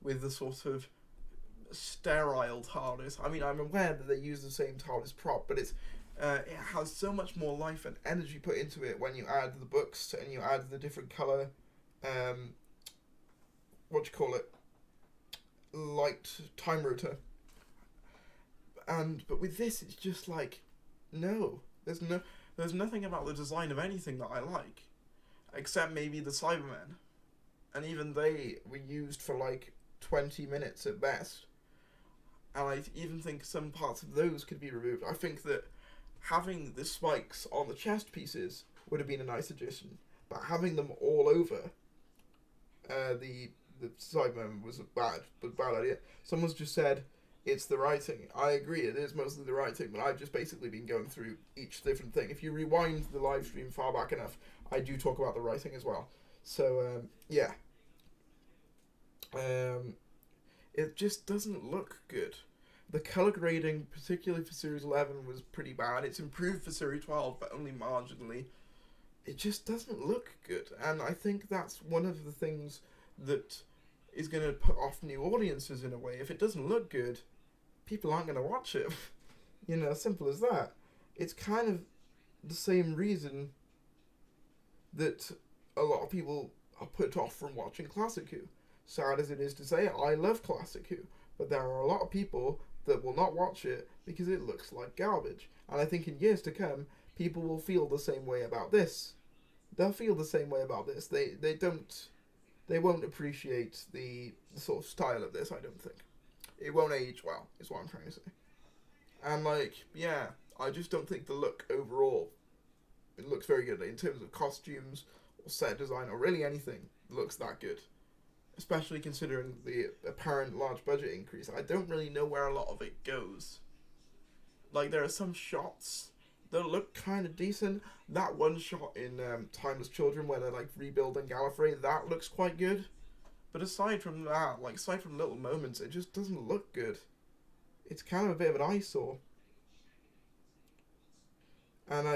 with the sort of sterile TARDIS. I mean, I'm aware that they use the same TARDIS prop, but it has so much more life and energy put into it when you add the books and you add the different color, what do you call it, light time rotor. But with this, it's just like, no, there's nothing about the design of anything that I like, except maybe the Cybermen, and even they were used for like 20 minutes at best. And I even think some parts of those could be removed. I think that having the spikes on the chest pieces would have been a nice addition, but having them all over the Cybermen was a bad idea. Someone's just said it's the writing. I agree, it is mostly the writing, but I've just basically been going through each different thing. If you rewind the live stream far back enough, I do talk about the writing as well. So, yeah. It just doesn't look good. The colour grading, particularly for Series 11, was pretty bad. It's improved for Series 12, but only marginally. It just doesn't look good, and I think that's one of the things that is going to put off new audiences in a way. If it doesn't look good, people aren't going to watch it. You know, simple as that. It's kind of the same reason that a lot of people are put off from watching Classic Who. Sad as it is to say, I love Classic Who, but there are a lot of people that will not watch it because it looks like garbage. And I think in years to come, people will feel the same way about this. They'll feel the same way about this. They won't appreciate the sort of style of this, I don't think. It won't age well, is what I'm trying to say. And like, yeah, I just don't think the look overall, it looks very good in terms of costumes or set design or really anything looks that good. Especially considering the apparent large budget increase. I don't really know where a lot of it goes. Like, there are some shots that look kind of decent. That one shot in Timeless Children where they're like rebuilding Gallifrey, that looks quite good. But aside from that, like aside from little moments, it just doesn't look good. It's kind of a bit of an eyesore. And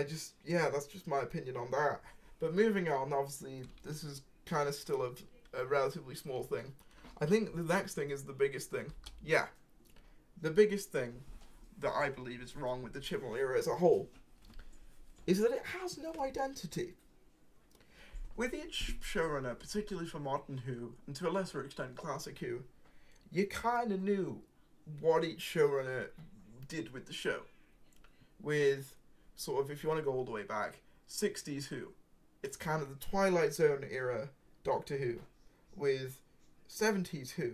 yeah, that's just my opinion on that. But moving on, obviously, this is kind of still a relatively small thing. I think the next thing is the biggest thing. Yeah. The biggest thing that I believe is wrong with the Chibnall era as a whole is that it has no identity. With each showrunner, particularly for Modern Who, and to a lesser extent Classic Who, you kind of knew what each showrunner did with the show. With, sort of, if you want to go all the way back, 60s Who. It's kind of the Twilight Zone era Doctor Who. With 70s Who,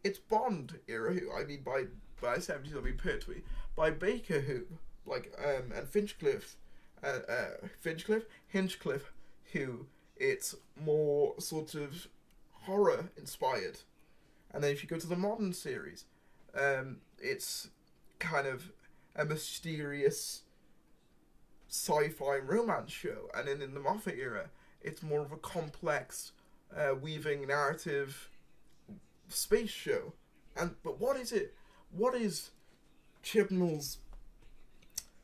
it's Bond era Who. I mean, by 70s, I mean Pertwee. By Baker Who, like, and Hinchcliffe Who, it's more sort of horror inspired. And then if you go to the modern series, it's kind of a mysterious sci-fi romance show. And then in the Moffat era, it's more of a complex weaving narrative space show. But what is it? What is Chibnall's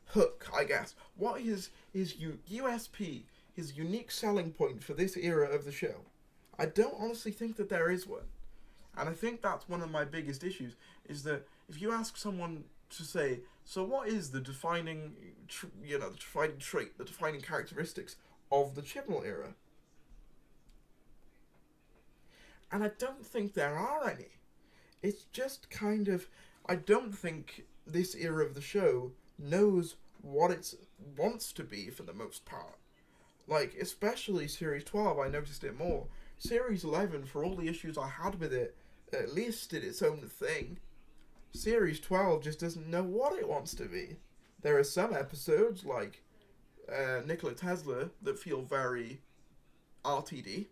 hook, I guess? What is his USP, his unique selling point for this era of the show? I don't honestly think that there is one. And I think that's one of my biggest issues, is that if you ask someone to say, so what is the defining, the defining trait, the defining characteristics of the Chibnall era? And I don't think there are any. It's just kind of, I don't think this era of the show knows what it wants to be for the most part. Like, especially Series 12, I noticed it more. Series 11, for all the issues I had with it, at least did its own thing. Series 12 just doesn't know what it wants to be. There are some episodes, like Nikola Tesla, that feel very RTD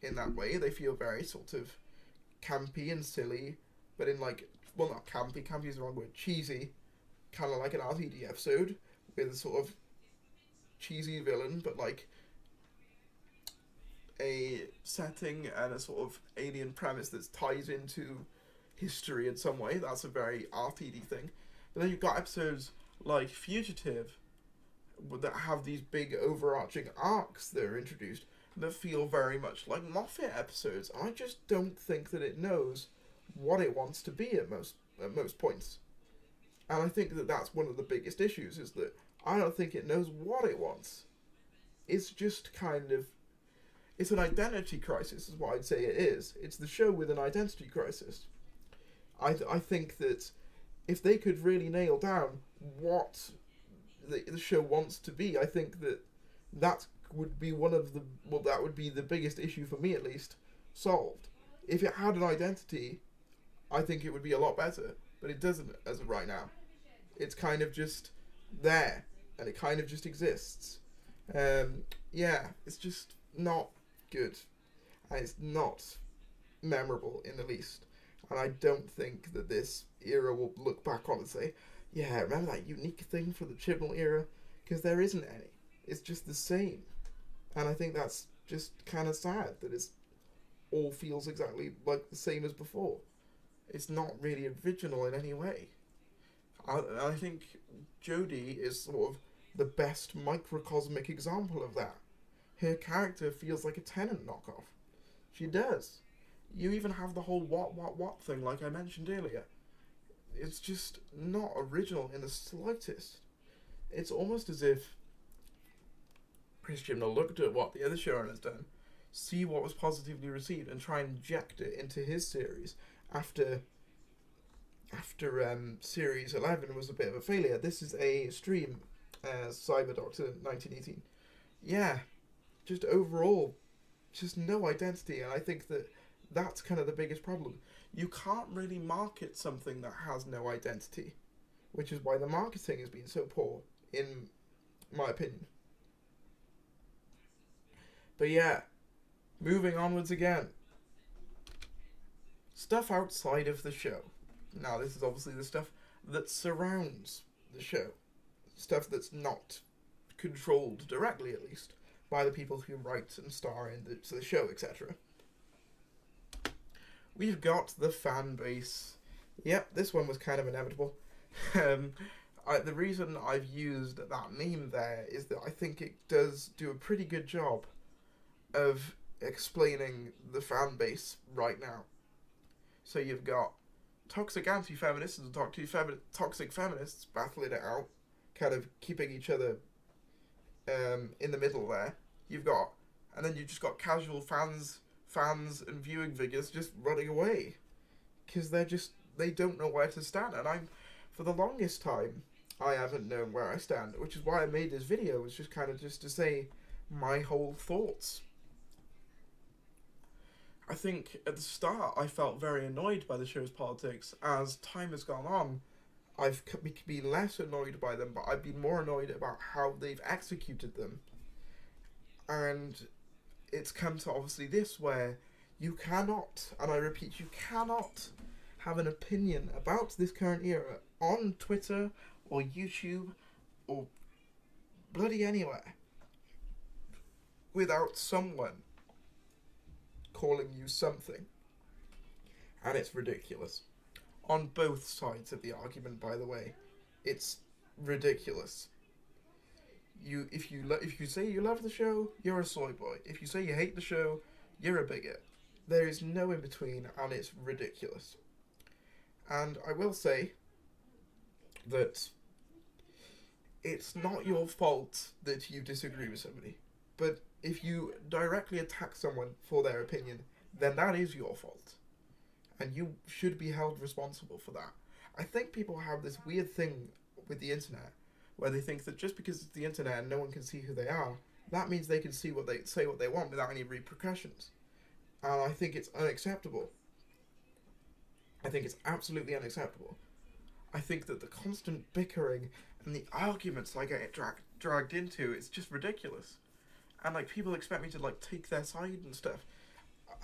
in that way. They feel very sort of campy and silly, but in like, well, not campy, campy is the wrong word, cheesy, kind of like an RTD episode, with a sort of cheesy villain, but like a setting and a sort of alien premise that ties into history in some way. That's a very RTD thing. But then you've got episodes like Fugitive that have these big overarching arcs that are introduced that feel very much like Moffat episodes. I just don't think that it knows what it wants to be at most points. And I think that that's one of the biggest issues, is that I don't think it knows what it wants. It's just kind of... It's an identity crisis, is what I'd say it is. It's the show with an identity crisis. I think that if they could really nail down what the show wants to be, I think that would be one of the... Well, that would be the biggest issue for me, at least, solved. If it had an identity, I think it would be a lot better. But it doesn't as of right now. It's kind of just there, and it kind of just exists. Yeah, it's just not good, and it's not memorable in the least. And I don't think that this era will look back on and say, yeah, remember that unique thing from the Chibnall era? Because there isn't any. It's just the same. And I think that's just kind of sad, that it's all feels exactly like the same as before. It's not really original in any way. I think Jodie is sort of the best microcosmic example of that. Her character feels like a Tennant knockoff. She does. You even have the whole what thing, like I mentioned earlier. It's just not original in the slightest. It's almost as if Chris Chibnall looked at what the other showrunners done, see what was positively received, and try and inject it into his series after Series 11 was a bit of a failure. This is a stream, Cyber Doctor 1918. Yeah, just overall, just no identity, and I think that that's kind of the biggest problem. You can't really market something that has no identity, which is why the marketing has been so poor, in my opinion. But yeah, moving onwards again. Stuff outside of the show. Now, this is obviously the stuff that surrounds the show. Stuff that's not controlled directly, at least, by the people who write and star in the show, etc. We've got the fan base. Yep, this one was kind of inevitable. The reason I've used that meme there is that I think it does do a pretty good job of explaining the fan base right now. So you've got toxic anti-feminists and toxic feminists battling it out, kind of keeping each other in the middle there. And then you've just got casual fans and viewing figures just running away, because they don't know where to stand. And for the longest time, I haven't known where I stand, which is why I made this video, was just kind of just to say my whole thoughts. I think at the start I felt very annoyed by the show's politics. As time has gone on, I've been less annoyed by them, but I've been more annoyed about how they've executed them. And it's come to obviously this, where you cannot, and I repeat, you cannot have an opinion about this current era on Twitter or YouTube or bloody anywhere without someone calling you something. And it's ridiculous. On both sides of the argument, by the way. It's ridiculous. If you say you love the show, you're a soy boy. If you say you hate the show, you're a bigot. There is no in between, and it's ridiculous. And I will say that it's not your fault that you disagree with somebody. But if you directly attack someone for their opinion, then that is your fault. And you should be held responsible for that. I think people have this weird thing with the internet, where they think that just because it's the internet and no one can see who they are, that means they can say what they want without any repercussions. And I think it's unacceptable. I think it's absolutely unacceptable. I think that the constant bickering and the arguments I get dragged into, it's just ridiculous. And like, people expect me to like take their side and stuff.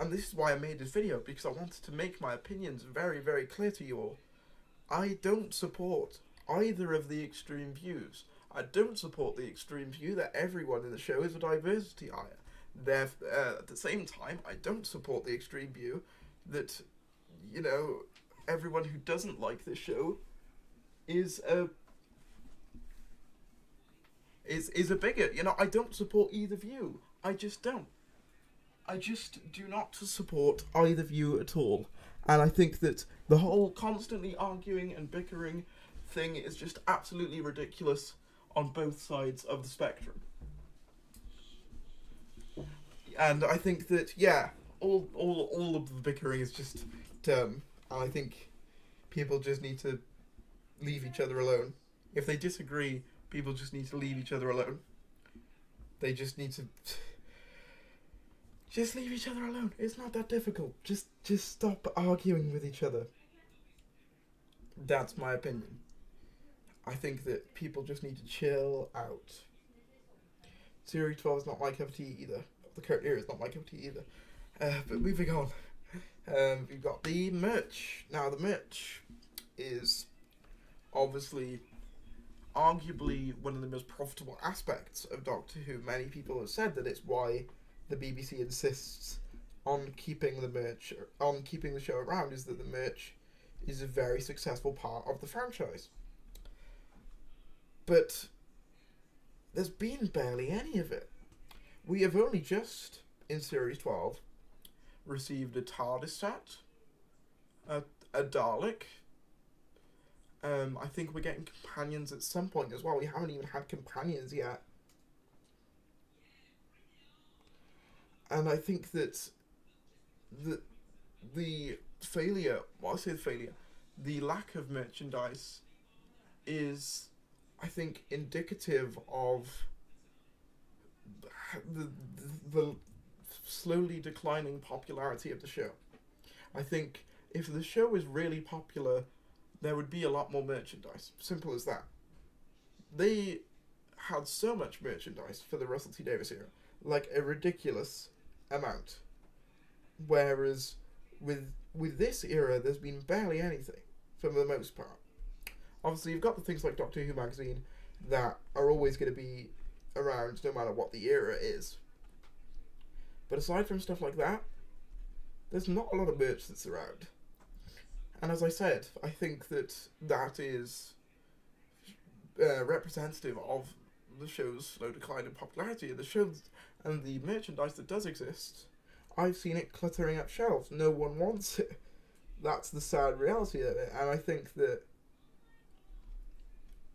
And this is why I made this video, because I wanted to make my opinions very, very clear to you all. I don't support either of the extreme views. I don't support the extreme view that everyone in the show is a diversity hire. At the same time, I don't support the extreme view that, you know, everyone who doesn't like this show is a bigot. You know, I don't support either view. I just don't. I just do not support either view at all. And I think that the whole constantly arguing and bickering thing is just absolutely ridiculous on both sides of the spectrum. And I think that, yeah, all of the bickering is just dumb. And I think people just need to leave each other alone. If they disagree, people just need to leave each other alone. They just need to just leave each other alone. It's not that difficult. Just stop arguing with each other. That's my opinion. I think that people just need to chill out. Series 12 is not my cup of tea either. The current era is not my cup of tea either. But moving on. We've got the merch. Now, the merch is obviously arguably one of the most profitable aspects of Doctor Who. Many people have said that it's why the BBC insists on keeping the merch, on keeping the show around, is that the merch is a very successful part of the franchise. But there's been barely any of it. We have only just, in Series 12, received a TARDIS set, a Dalek. I think we're getting companions at some point as well. We haven't even had companions yet. And I think that the failure, well, I say the failure, the lack of merchandise is, I think, indicative of the slowly declining popularity of the show. I think if the show was really popular, there would be a lot more merchandise. Simple as that. They had so much merchandise for the Russell T Davies era, like a ridiculous amount. Whereas with this era, there's been barely anything for the most part. Obviously, you've got the things like Doctor Who magazine that are always going to be around no matter what the era is. But aside from stuff like that, there's not a lot of merch that's around. And as I said, I think that is representative of the show's slow decline in popularity. The shows and the merchandise that does exist, I've seen it cluttering up shelves. No one wants it. That's the sad reality of it. And I think that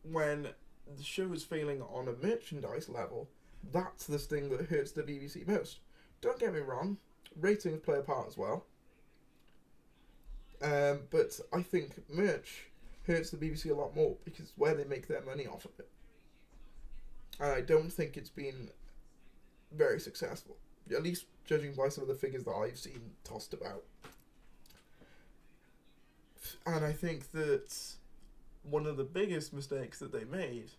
when the show is failing on a merchandise level, that's the thing that hurts the BBC most. Don't get me wrong, ratings play a part as well. But I think merch hurts the BBC a lot more because it's where they make their money off of it. And I don't think it's been very successful, at least judging by some of the figures that I've seen tossed about. And I think that one of the biggest mistakes that they made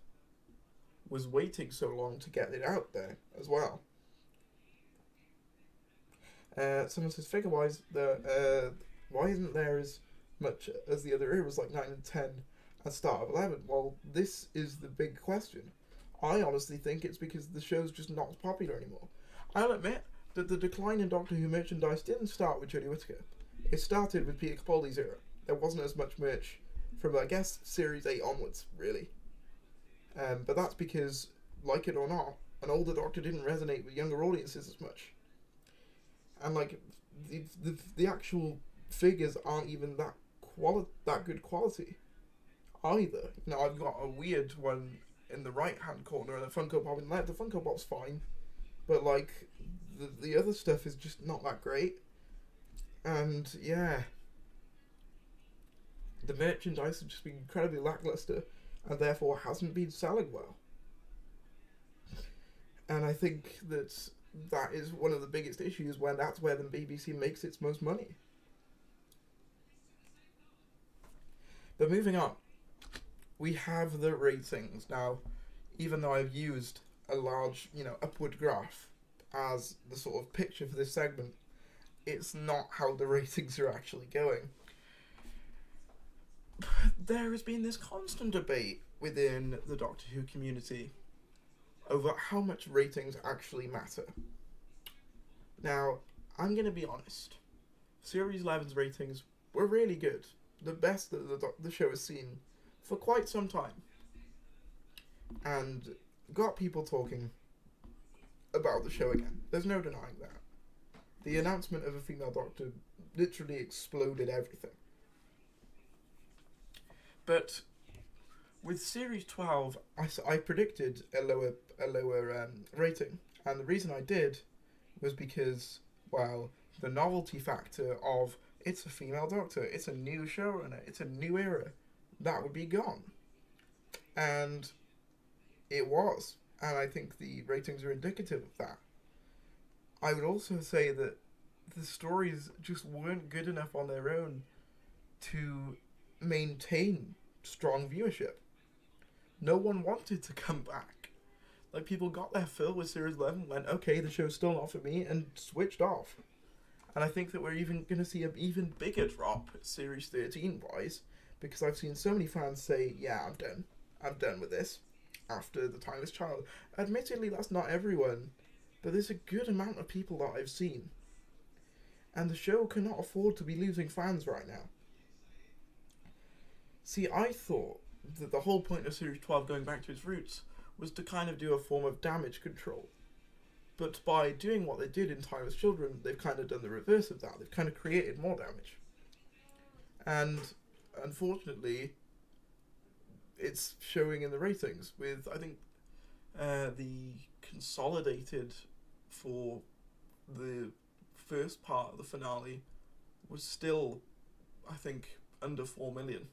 was waiting so long to get it out there as well. Someone says, figure-wise, why isn't there as much as the other eras, like 9 and 10 and start of 11? Well, this is the big question. I honestly think it's because the show's just not as popular anymore. I'll admit that the decline in Doctor Who merchandise didn't start with Jodie Whittaker. It started with Peter Capaldi's era. There wasn't as much merch from, I guess, Series 8 onwards, really. But that's because, like it or not, an older Doctor didn't resonate with younger audiences as much. And, like, the actual figures aren't even that good quality either. Now, I've got a weird one in the right-hand corner and a Funko Pop in the left. The Funko Pop's fine, but, like, the other stuff is just not that great. And, yeah, the merchandise has just been incredibly lackluster and therefore hasn't been selling well. And I think that is one of the biggest issues, when that's where the BBC makes its most money. But moving on, we have the ratings. Now, even though I've used a large, upward graph as the sort of picture for this segment, it's not how the ratings are actually going. There has been this constant debate within the Doctor Who community over how much ratings actually matter. Now, I'm going to be honest. Series 11's ratings were really good. The best that the show has seen for quite some time. And got people talking about the show again. There's no denying that. The announcement of a female Doctor literally exploded everything. But with Series 12, I predicted a lower rating. And the reason I did was because, well, the novelty factor of it's a female Doctor, it's a new showrunner, it's a new era, that would be gone. And it was. And I think the ratings are indicative of that. I would also say that the stories just weren't good enough on their own to maintain strong viewership. No one wanted to come back. Like, people got their fill with Series 11, went, okay, the show's still not for me, and switched off. And I think that we're even going to see an even bigger drop Series 13-wise, because I've seen so many fans say, yeah, I'm done. I'm done with this. After The Timeless Child. Admittedly, that's not everyone, but there's a good amount of people that I've seen. And the show cannot afford to be losing fans right now. See, I thought that the whole point of Series 12 going back to its roots was to kind of do a form of damage control. But by doing what they did in Timeless Children, they've kind of done the reverse of that. They've kind of created more damage. And unfortunately, it's showing in the ratings with, I think, the consolidated for the first part of the finale was still, I think, under 4 million.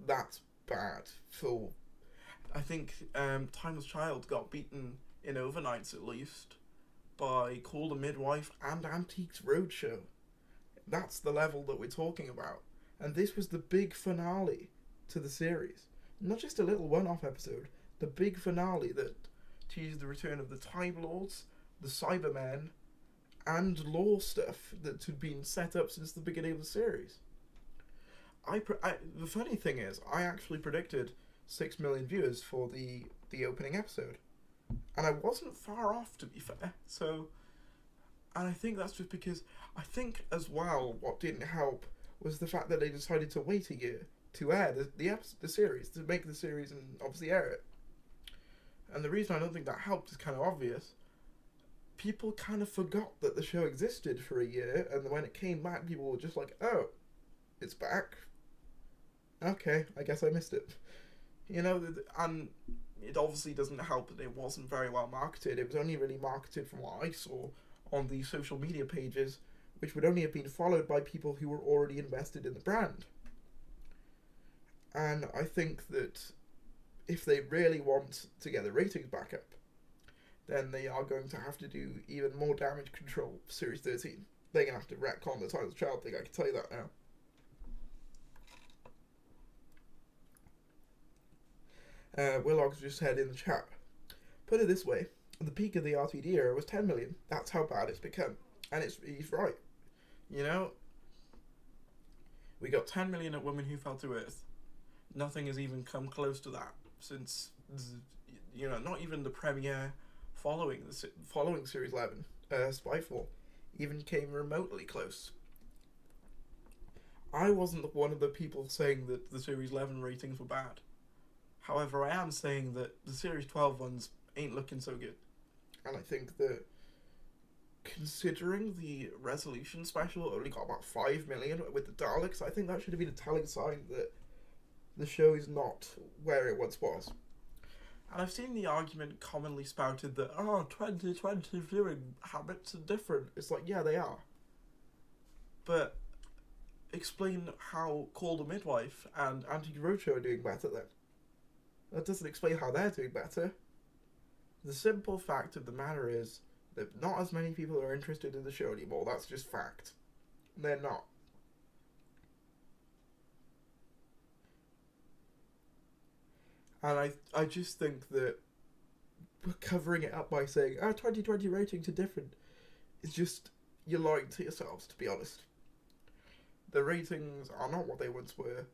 That's bad. So, I think Timeless Child got beaten in overnights at least by Call the Midwife and Antiques Roadshow. That's the level that we're talking about. And this was the big finale to the series. Not just a little one-off episode. The big finale that teased the return of the Time Lords, the Cybermen, and lore stuff that had been set up since the beginning of the series. The funny thing is, I actually predicted 6 million viewers for the opening episode. And I wasn't far off, to be fair. So, and I think that's just because, I think as well, what didn't help was the fact that they decided to wait a year to air the series, to make the series and obviously air it. And the reason I don't think that helped is kind of obvious. People kind of forgot that the show existed for a year, and when it came back, people were just like, oh, it's back. Okay, I guess I missed it. You know, and it obviously doesn't help that it wasn't very well marketed. It was only really marketed from what I saw on the social media pages, which would only have been followed by people who were already invested in the brand. And I think that if they really want to get the ratings back up, then they are going to have to do even more damage control for Series 13. They're going to have to retcon the Timeless Child thing, I can tell you that now. Willog's just said in the chat, put it this way, the peak of the RTD era was 10 million. That's how bad it's become. And he's right. You know, we got 10 million at Women Who Fell to Earth. Nothing has even come close to that since, you know, not even the premiere following Series 11, Spyfall, even came remotely close. I wasn't one of the people saying that the Series 11 ratings were bad. However, I am saying that the Series 12 ones ain't looking so good. And I think that, considering the Resolution special only got about 5 million with the Daleks, I think that should have been a telling sign that the show is not where it once was. And I've seen the argument commonly spouted that, 2020 viewing habits are different. It's like, yeah, they are. But explain how Call the Midwife and Antiques Roadshow are doing better then. That doesn't explain how they're doing better. The simple fact of the matter is that not as many people are interested in the show anymore. That's just fact. They're not. And I just think that covering it up by saying, 2020 ratings are different, is just, you're lying to yourselves, to be honest. The ratings are not what they once were,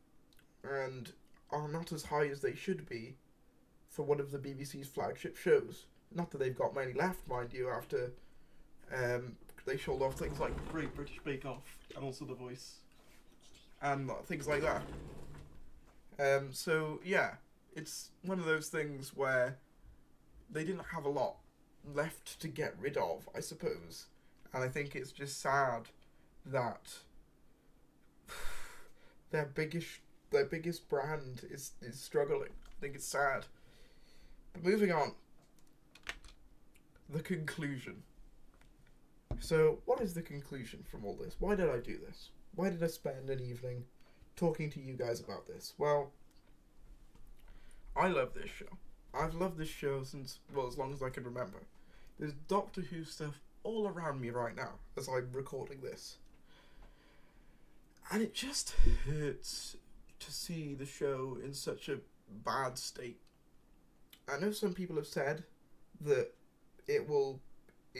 and are not as high as they should be for one of the BBC's flagship shows. Not that they've got many left, mind you, after They showed off things like Great British Bake Off and also The Voice and things like that. So yeah, it's one of those things where they didn't have a lot left to get rid of, I suppose, and I think it's just sad that their biggest brand is struggling. I think it's sad. But moving on, the conclusion. So, what is the conclusion from all this? Why did I do this? Why did I spend an evening talking to you guys about this? Well, I love this show. I've loved this show since, well, as long as I can remember. There's Doctor Who stuff all around me right now as I'm recording this. And it just hurts to see the show in such a bad state. I know some people have said that it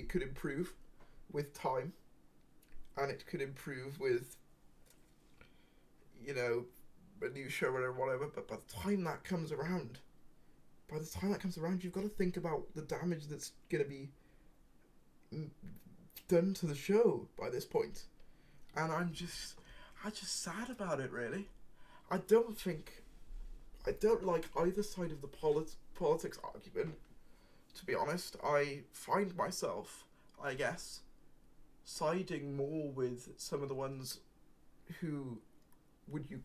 could improve with time, and it could improve with, you know, a new show or whatever, but by the time that comes around, you've got to think about the damage that's going to be done to the show by this point. And I'm just sad about it, really. I don't like either side of the politics argument, to be honest. I find myself, I guess, siding more with some of the ones who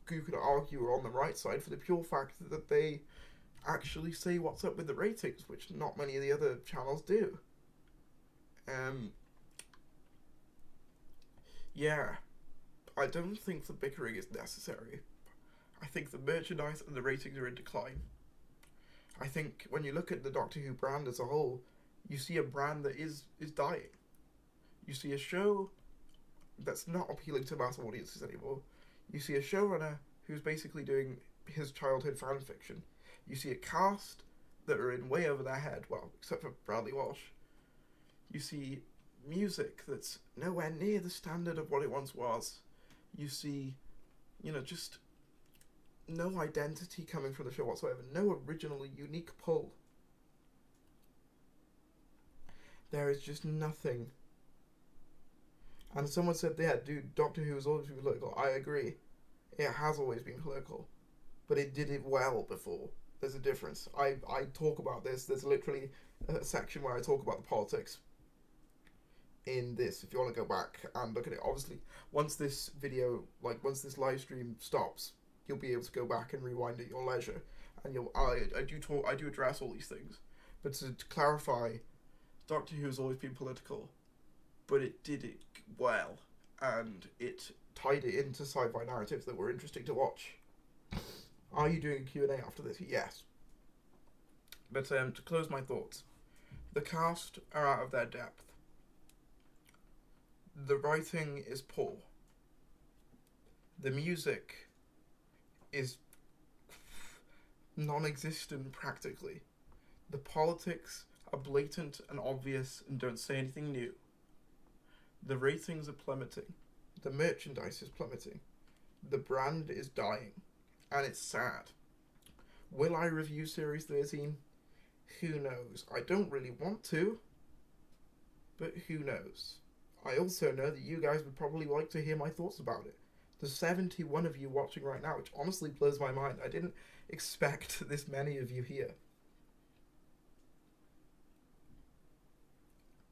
could argue are on the right side for the pure fact that they actually say what's up with the ratings, which not many of the other channels do. Yeah, I don't think the bickering is necessary. I think the merchandise and the ratings are in decline. I think when you look at the Doctor Who brand as a whole, you see a brand that is dying. You see a show that's not appealing to mass audiences anymore. You see a showrunner who's basically doing his childhood fan fiction. You see a cast that are in way over their head, well, except for Bradley Walsh. You see music that's nowhere near the standard of what it once was. You see, just no identity coming from the show whatsoever. No original, unique pull. There is just nothing. And someone said, yeah, dude, Doctor Who has always been political. I agree. It has always been political. But it did it well before. There's a difference. I talk about this. There's literally a section where I talk about the politics in this, if you want to go back and look at it. Obviously, once this live stream stops, you'll be able to go back and rewind at your leisure. And I do address all these things. But to clarify, Doctor Who has always been political, but it did it well, and it tied it into sci-fi narratives that were interesting to watch. Are you doing a Q&A after this? Yes. But to close my thoughts, the cast are out of their depth. The writing is poor. The music is non-existent practically. The politics are blatant and obvious and don't say anything new. The ratings are plummeting. The merchandise is plummeting. The brand is dying. And it's sad. Will I review Series 13? Who knows? I don't really want to. But who knows? I also know that you guys would probably like to hear my thoughts about it. There's 71 of you watching right now, which honestly blows my mind. I didn't expect this many of you here.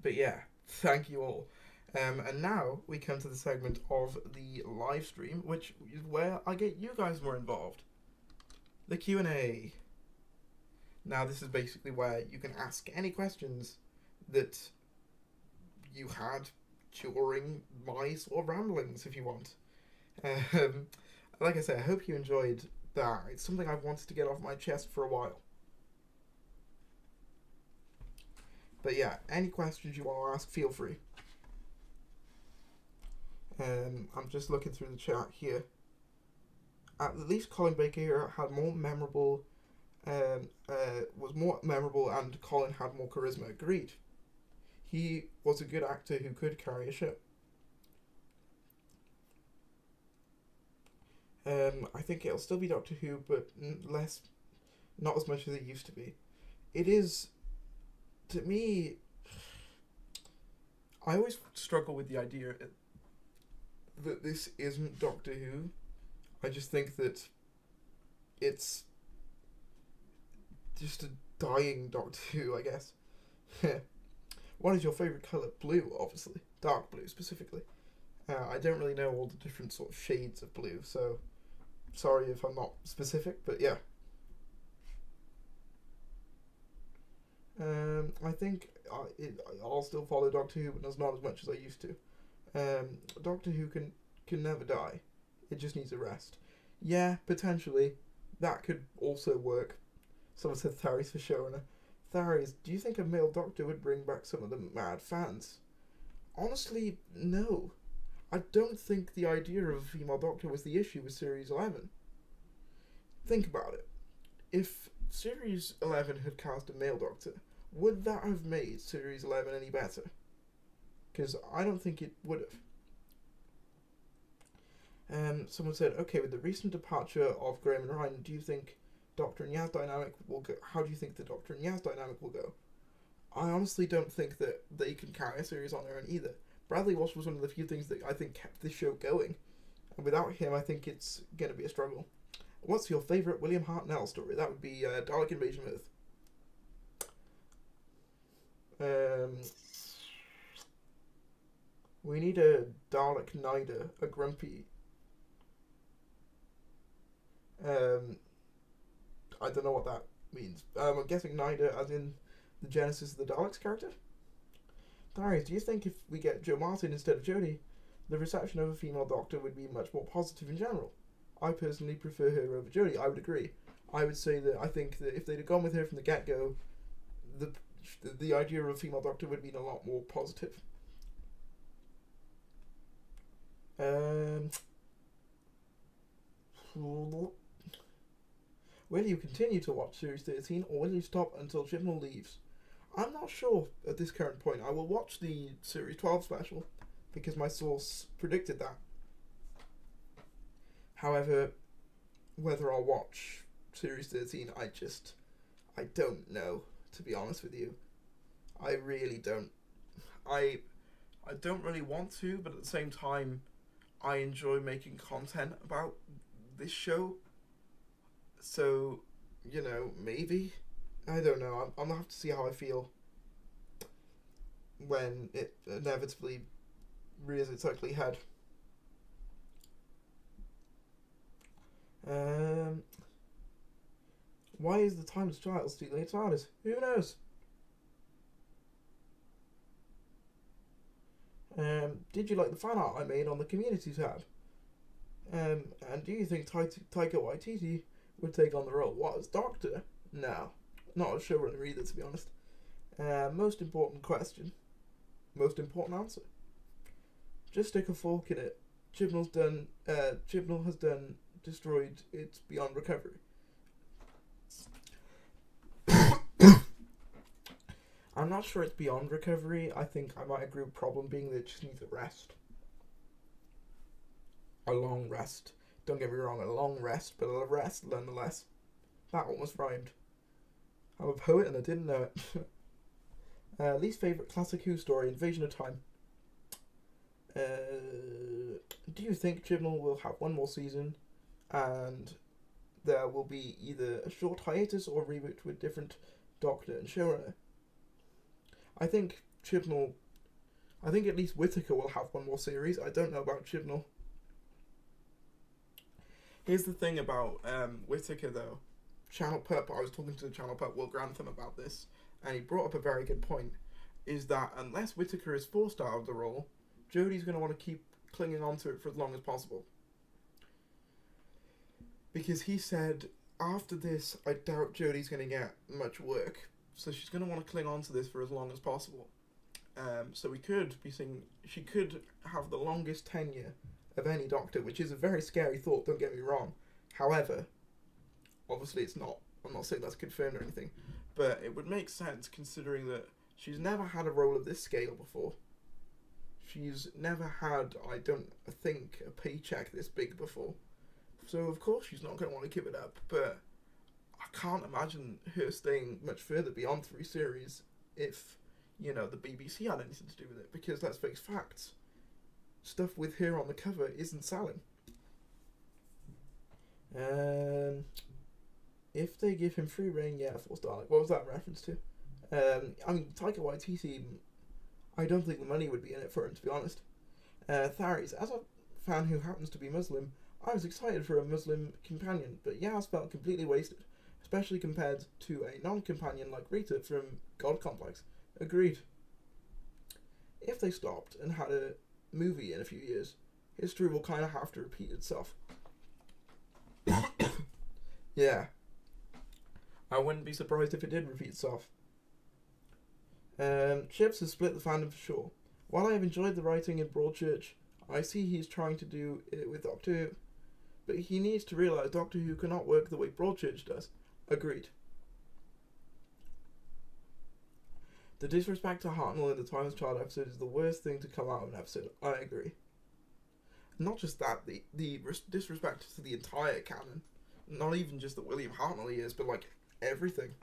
But yeah, thank you all. And now we come to the segment of the live stream, which is where I get you guys more involved. The Q&A. Now this is basically where you can ask any questions that you had during my sort of ramblings, if you want. Like I said, I hope you enjoyed that. It's something I've wanted to get off my chest for a while. But yeah, any questions you want to ask, feel free. I'm just looking through the chat here. At least Colin Baker here had more memorable, was more memorable, and Colin had more charisma. Agreed. He was a good actor who could carry a ship. I think it'll still be Doctor Who, but not as much as it used to be. It is, to me, I always struggle with the idea that this isn't Doctor Who. I just think that it's just a dying Doctor Who, I guess. What is your favourite colour? Blue, obviously. Dark blue, specifically. I don't really know all the different sort of shades of blue, so sorry if I'm not specific, but yeah. I think I'll still follow Doctor Who, but not as much as I used to. Doctor Who can never die. It just needs a rest. Yeah, potentially. That could also work. Someone said Tharis for showrunner. Tharis, do you think a male Doctor would bring back some of the mad fans? Honestly, no. I don't think the idea of a female Doctor was the issue with Series 11. Think about it. If Series 11 had cast a male Doctor, would that have made Series 11 any better? Because I don't think it would have. Someone said, okay, with the recent departure of Graham and Ryan, do you think Doctor and Yaz dynamic will go? How do you think the Doctor and Yaz dynamic will go? I honestly don't think that they can carry a series on their own either. Bradley Walsh was one of the few things that I think kept this show going, and without him, I think it's going to be a struggle. What's your favourite William Hartnell story? That would be Dalek Invasion of Earth. We need a Dalek Nider, a grumpy. I don't know what that means. I'm guessing Nider as in the Genesis of the Daleks character? Darius, do you think if we get Jo Martin instead of Jodie, the reception of a female Doctor would be much more positive in general? I personally prefer her over Jodie. I would agree. I would say that I think that if they'd have gone with her from the get-go, the idea of a female Doctor would have been a lot more positive. Will you continue to watch Series 13 or will you stop until Chibnall leaves? I'm not sure at this current point. I will watch the Series 12 special because my source predicted that. However, whether I'll watch Series 13, I don't know, to be honest with you. I really don't. I don't really want to, but at the same time, I enjoy making content about this show. So, you know, maybe. I don't know. I'm gonna have to see how I feel when it inevitably rears its ugly head. Why is the Timeless Child stealing a TARDIS? Who knows? Did you like the fan art I made on the community tab? And do you think Taika Waititi would take on the role? What, as Doctor? No. Not as showrunner either, to be honest. Most important question. Most important answer. Just stick a fork in it. Chibnall has destroyed its beyond recovery. I'm not sure it's beyond recovery. I think I might agree with the problem being that it just needs a rest. A long rest. Don't get me wrong, a long rest, but a rest nonetheless. That almost rhymed. I'm a poet and I didn't know it. Least favourite classic Who story, Invasion of Time. Do you think Chibnall will have one more season and there will be either a short hiatus or reboot with different Doctor and showrunner? I think at least Whittaker will have one more series. I don't know about Chibnall. Here's the thing about Whittaker though. Channel Pup, I was talking to the Channel Pup Will Grantham about this, and he brought up a very good point, is that unless Whittaker is forced out of the role, Jodie's going to want to keep clinging on to it for as long as possible. Because he said, after this, I doubt Jodie's going to get much work, so she's going to want to cling on to this for as long as possible. So we could be seeing, she could have the longest tenure of any Doctor, which is a very scary thought, don't get me wrong. However, obviously it's not, I'm not saying that's confirmed or anything, but it would make sense considering that she's never had a role of this scale before. She's never had, I don't think, a paycheck this big before. So of course she's not going to want to give it up, but I can't imagine her staying much further beyond 3 series if, you know, the BBC had anything to do with it, because let's face facts, stuff with her on the cover isn't selling. If they give him free reign, yeah, Force Dalek. What was that in reference to? I mean, Taika Waititi, I don't think the money would be in it for him, to be honest. Tharis, as a fan who happens to be Muslim, I was excited for a Muslim companion, but Yaz felt completely wasted, especially compared to a non-companion like Rita from God Complex. Agreed. If they stopped and had a movie in a few years, history will kind of have to repeat itself. Yeah. I wouldn't be surprised if it did repeat itself. Chips has split the fandom for sure. While I have enjoyed the writing in Broadchurch, I see he's trying to do it with Doctor Who, but he needs to realise Doctor Who cannot work the way Broadchurch does. Agreed. The disrespect to Hartnell in the Timeless Child episode is the worst thing to come out of an episode. I agree. Not just that, the disrespect to the entire canon. Not even just that William Hartnell he is, but like everything.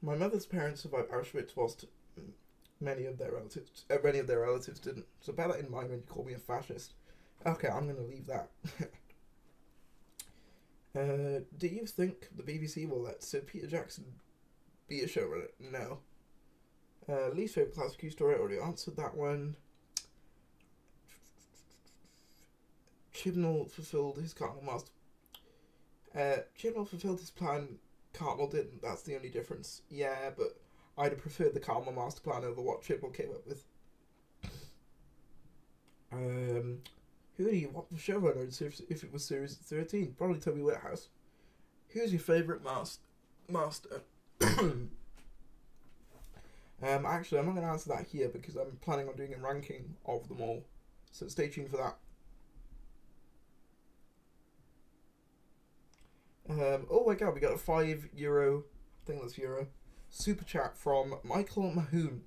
My mother's parents survived Auschwitz whilst many of their relatives didn't. So bear that in mind when you call me a fascist. Okay, I'm going to leave that. Do you think the BBC will let Sir Peter Jackson be a showrunner? No. Least favourite classic Q story, I already answered that one. Chibnall fulfilled his Cardinal Master. Chibnall fulfilled his plan, Cardinal didn't, that's the only difference. Yeah, but I'd have preferred the Cardinal Master Plan over what Chibnall came up with. Who do you want for showrunner if it was Series 13? Probably Toby Whithouse. Who's your favourite master? Actually, I'm not going to answer that here because I'm planning on doing a ranking of them all. So stay tuned for that. Oh my god, we got a €5, I think that's euro, super chat from Michael Mahoon.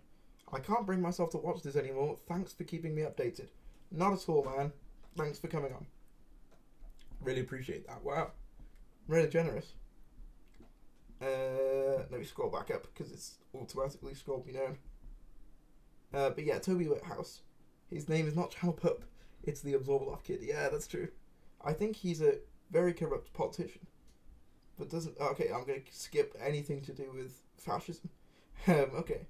I can't bring myself to watch this anymore. Thanks for keeping me updated. Not at all, man. Thanks for coming on. Really appreciate that. Wow. Really generous. Let me scroll back up because it's automatically scrolled me down. But yeah, Toby Whithouse. His name is not Channel Pup. It's the Absorbaloff kid. Yeah, that's true. I think he's a very corrupt politician. But doesn't... Okay, I'm going to skip anything to do with fascism. Okay.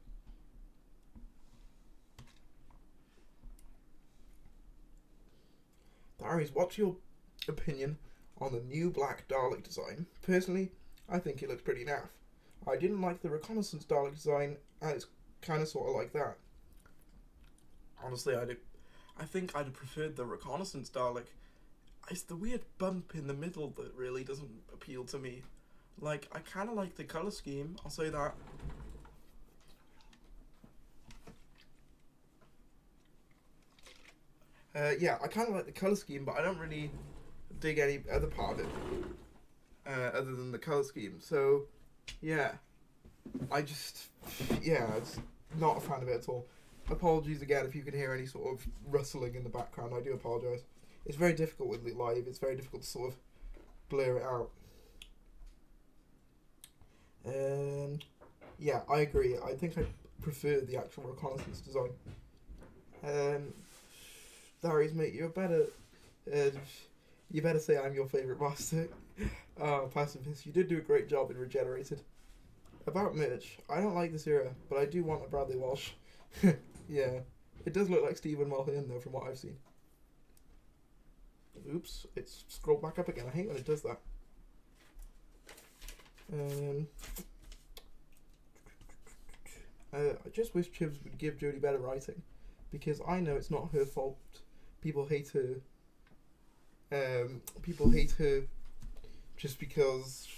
Darius, what's your opinion on the new black Dalek design? Personally, I think it looks pretty naff. I didn't like the reconnaissance Dalek design, and it's kind of sort of like that. Honestly, I think I'd have preferred the reconnaissance Dalek. It's the weird bump in the middle that really doesn't appeal to me. Like, I kind of like the colour scheme, I'll say that. Yeah, I kind of like the colour scheme, but I don't really dig any other part of it, other than the colour scheme. So, yeah, it's not a fan of it at all. Apologies again if you can hear any sort of rustling in the background, I do apologise. It's very difficult with it live, it's very difficult to sort of blur it out. Yeah, I agree, I think I prefer the actual reconnaissance design. Darius, mate, you better say I'm your favourite master. Pacifist, you did do a great job in Regenerated. About merch, I don't like this era, but I do want a Bradley Walsh. Yeah, it does look like Stephen Mulhern though, from what I've seen. Oops, it's scrolled back up again. I hate when it does that. I just wish Chibs would give Jodie better writing, because I know it's not her fault. People hate her. People hate her just because,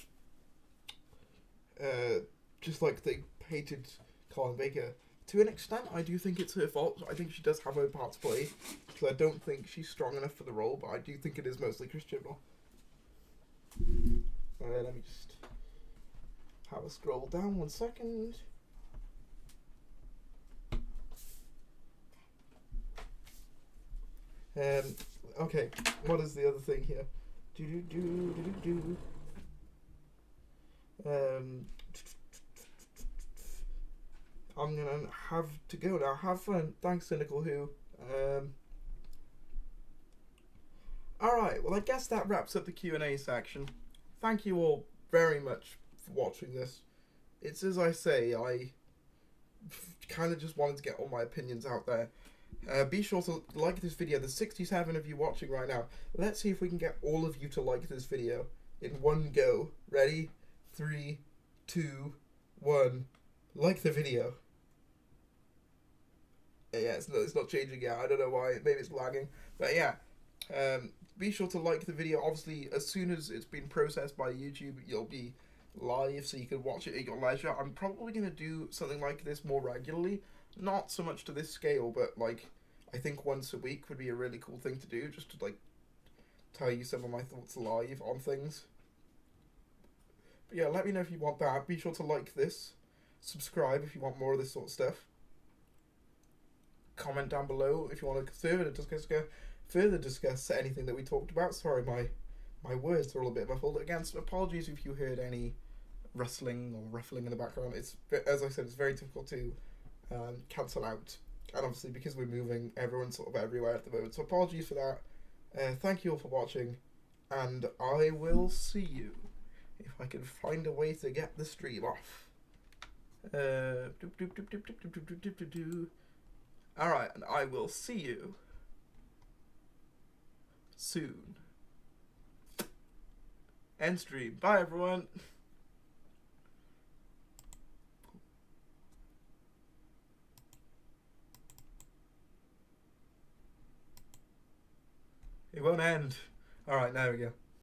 just like they hated Colin Baker. To an extent, I do think it's her fault. I think she does have her part to play, because I don't think she's strong enough for the role, but I do think it is mostly Chris Chibnall. Let me just have a scroll down 1 second. Okay, what is the other thing here? Do do do do do do. I'm gonna have to go now. Have fun. Thanks, Cynical Who. Alright, well I guess that wraps up the Q&A section. Thank you all very much for watching this. It's as I say, I kind of just wanted to get all my opinions out there. Be sure to like this video. There's 67 of you watching right now. Let's see if we can get all of you to like this video in one go. Ready? 3, 2, 1. Like the video. Yeah, it's not changing yet. I don't know why. Maybe it's lagging. But yeah, be sure to like the video. Obviously, as soon as it's been processed by YouTube, you'll be live, so you can watch it at your leisure. I'm probably going to do something like this more regularly. Not so much to this scale, but like, I think once a week would be a really cool thing to do, just to like tell you some of my thoughts live on things. But yeah, let me know if you want that. Be sure to like this, subscribe if you want more of this sort of stuff. Comment down below if you want to further discuss anything that we talked about. Sorry, my words are a little bit muffled. Again, so apologies if you heard any rustling or ruffling in the background. It's, as I said, it's very difficult to cancel out, and obviously because we're moving, everyone's sort of everywhere at the moment, so apologies for that. Thank you all for watching, and I will see you if I can find a way to get the stream off. Alright, and I will see you soon. End stream. Bye everyone. It won't end. Alright, there we go.